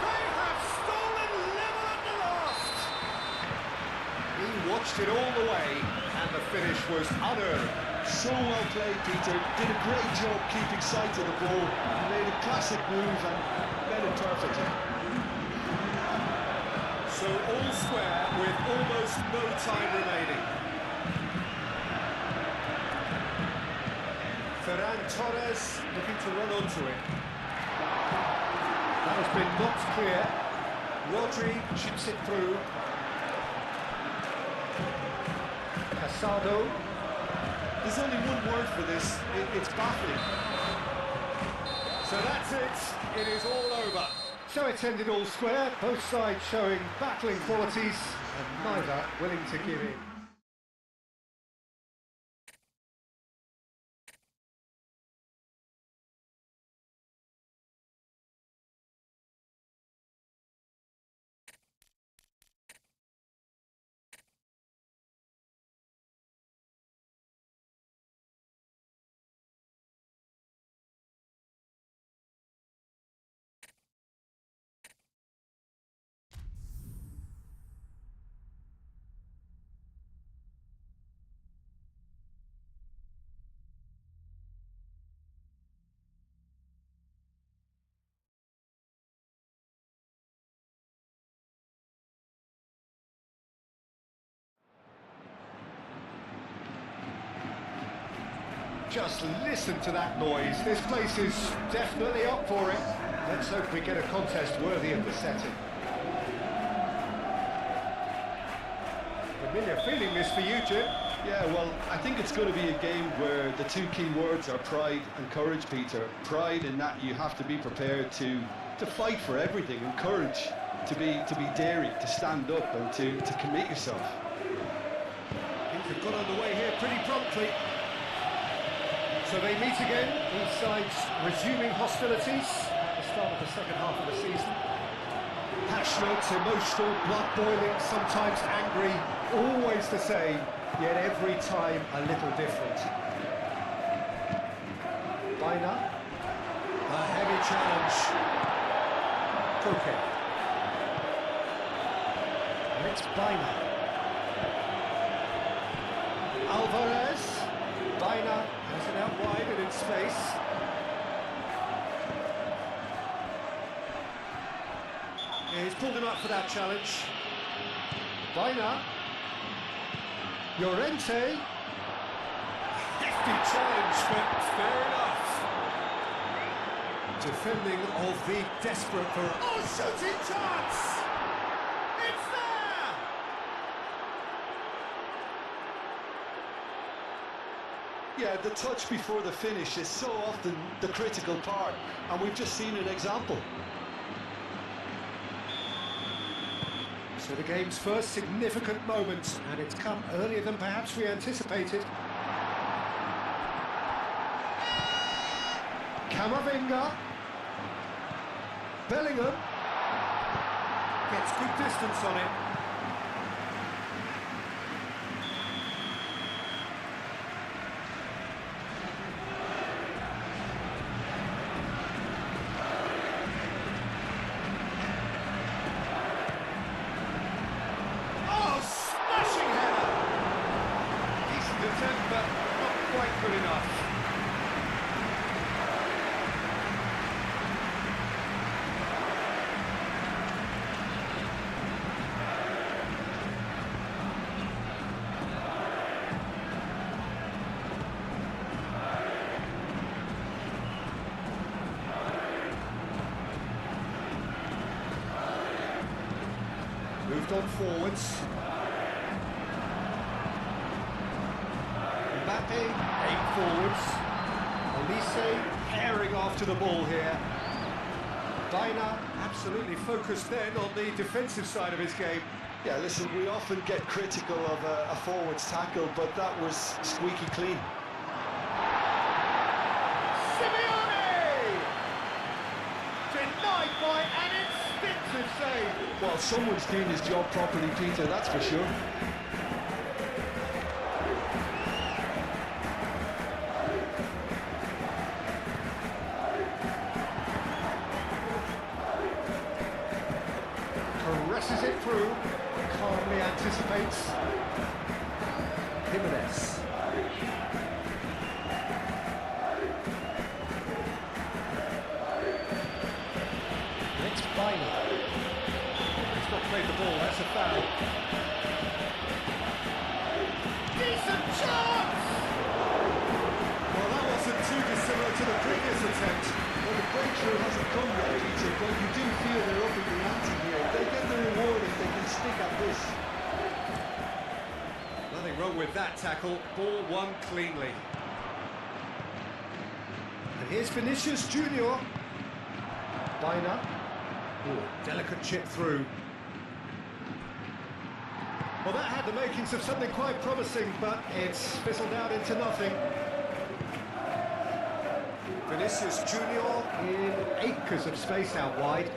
They have stolen level at the last! He watched it all the way, and the finish was unearned. So well played, Peter. Did a great job keeping sight of the ball. He made a classic move and led it perfectly. So all square with almost no time remaining. Ferran Torres looking to run onto it. That has been knocked clear. Rodri chips it through. Casado. There's only one word for this. It's baffling. So that's it. It is all over. So it's ended all square, both sides showing battling qualities and neither willing to give in. Just listen to that noise. This place is definitely up for it. Let's hope we get a contest worthy of the setting. Familiar feeling this for you, Jim. Yeah, well, I think it's going to be a game where the two key words are pride and courage, Peter. Pride in that you have to be prepared to fight for everything, and courage to be daring, to stand up and to commit yourself. Things have got underway here pretty promptly. So they meet again, these sides resuming hostilities at the start of the second half of the season. Passionate, emotional, blood-boiling, sometimes angry, always the same, yet every time a little different. Baina, a heavy challenge. Koke. And it's Baina. Alvarez. Baina has it out wide and in space. Yeah, he's pulled him up for that challenge. Baina. Llorente. Hefty challenge, but fair enough. Defending of the desperate for... Oh, shooting chance! It's there! Yeah, the touch before the finish is so often the critical part, and we've just seen an example. So the game's first significant moment, and it's come earlier than perhaps we anticipated. Camavinga. Bellingham. Gets good distance on it. Oh, smashing header! Decent attempt, but not quite good enough. Moved on forwards. Mbappe, 8 forwards. Olise herring after the ball here. Baina absolutely focused then on the defensive side of his game. Yeah, listen, we often get critical of a forward's tackle, but that was squeaky clean. Simeone! Denied by an instinctive save. Well, someone's doing his job properly, Peter, that's for sure. Caresses it through, calmly anticipates. Jimenez. Next Baina. He's not played the ball, that's a foul. Decent chance! Well, that wasn't too dissimilar to the previous attempt. Well, the breakthrough hasn't come yet, Peter, but you do feel they're up in the ante here. They get the reward if they can stick at this. Nothing wrong with that tackle, ball won cleanly. And here's Vinicius Junior. Baina. Ooh, delicate chip through. Well, that had the makings of something quite promising, but it's fizzled out into nothing. Vinicius Junior in acres of space out wide.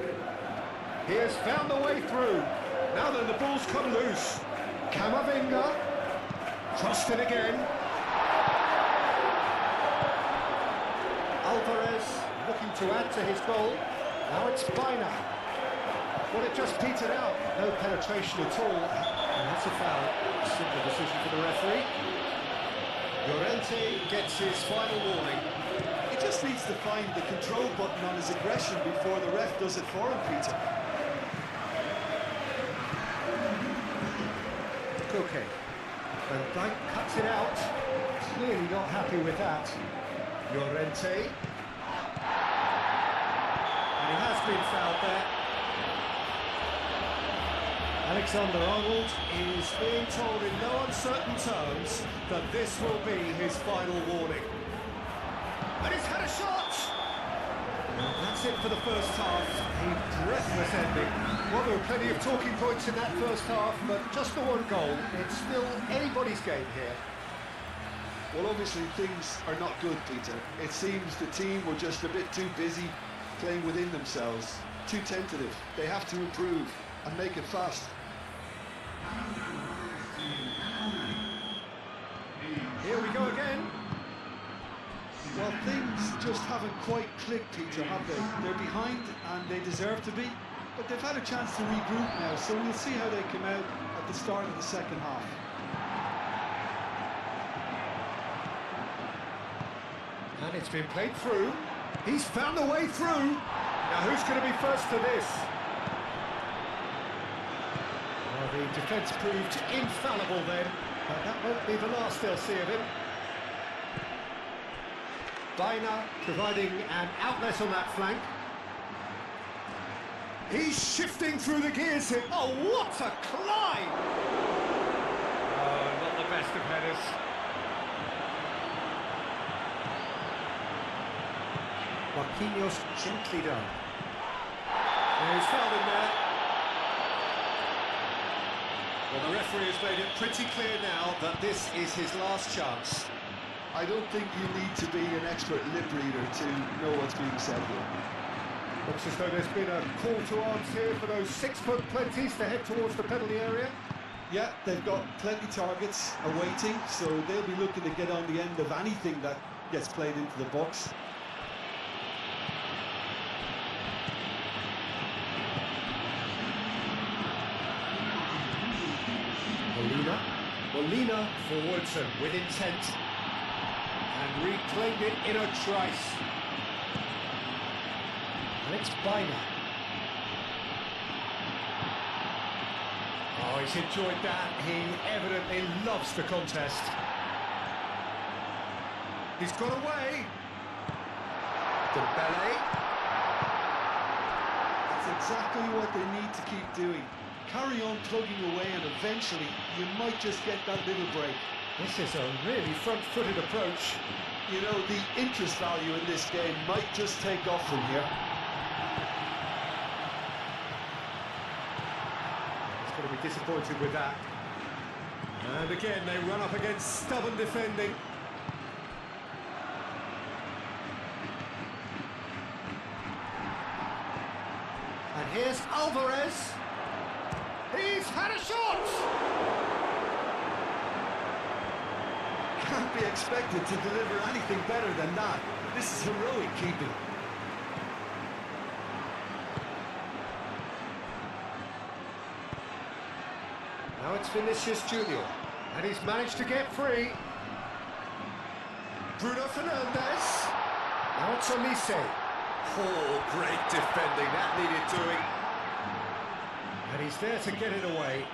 He has found the way through. Now then, the ball's come loose. Camavinga. Crossed it again. Alvarez looking to add to his goal. Now it's Baina. Well, it just petered out. No penetration at all. And that's a foul. Simple decision for the referee. Llorente gets his final warning. He just needs to find the control button on his aggression before the ref does it for him, Peter. Koke. Van Dijk cuts it out. Clearly not happy with that. Llorente. And he has been fouled there. Alexander-Arnold is being told in no uncertain terms that this will be his final warning. And he's had a shot! Well, that's it for the first half. A breathless ending. Well, there were plenty of talking points in that first half, but just the one goal. It's still anybody's game here. Well, obviously things are not good, Peter. It seems the team were just a bit too busy playing within themselves, too tentative. They have to improve and make it fast. Here we go again. Well, things just haven't quite clicked, Peter, have they? They're behind and they deserve to be, but they've had a chance to regroup now, so we'll see how they come out at the start of the second half. And it's been played through. He's found a way through. Now who's going to be first to this? Well, the defence proved infallible then, but that won't be the last they'll see of him. Baina providing an outlet on that flank. He's shifting through the gears here. Oh, what a climb! Oh, not the best of headers. Marquinhos gently done. And he's fouled him there. Well, the referee has made it pretty clear now that this is his last chance. I don't think you need to be an expert lip reader to know what's being said here. Looks as though there's been a call to arms here for those 6-foot plenties to head towards the penalty area. Yeah, they've got plenty targets awaiting, so they'll be looking to get on the end of anything that gets played into the box. Molina forwards and with intent. And reclaimed it in a trice. And it's Baina. Oh, he's enjoyed that. He evidently loves the contest. He's got away. Dembele. That's exactly what they need to keep doing. Carry on plugging away and eventually you might just get that little break. This is a really front-footed approach. You know, the interest value in this game might just take off from here. He's going to be disappointed with that. And again, they run up against stubborn defending. And here's Alvarez. He's had a shot! Can't be expected to deliver anything better than that. This is heroic keeping. Now it's Vinicius Junior, and he's managed to get free. Bruno Fernandes. Now it's Olise. Oh, great defending, that needed doing. And he's there to get it away.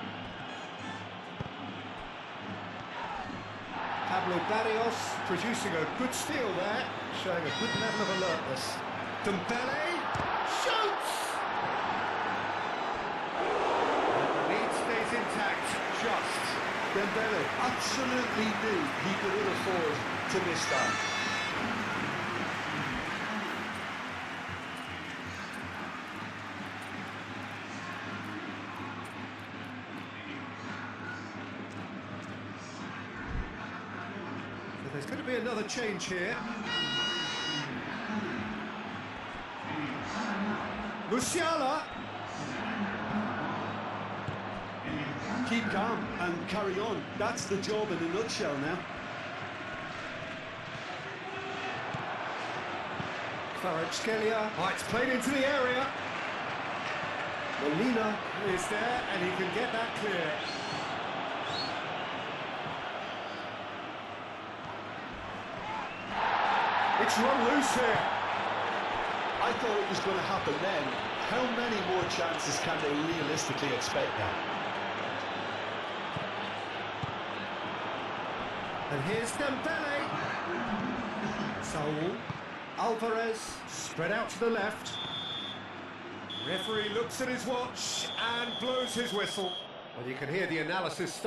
Pablo Barrios producing a good steal there, showing a good level of alertness. Dembele shoots! And the lead stays intact, just. Dembele absolutely knew he could afford to miss that. There's going to be another change here. Musiala. Keep calm and carry on. That's the job in a nutshell now. Kvaratskhelia. Oh, it's played into the area. Molina is there and he can get that clear. It's run loose here. I thought it was going to happen then. How many more chances can they realistically expect now? And here's Dembele. Saul. Alvarez. Spread out to the left. Referee looks at his watch and blows his whistle. And you can hear the analysis start.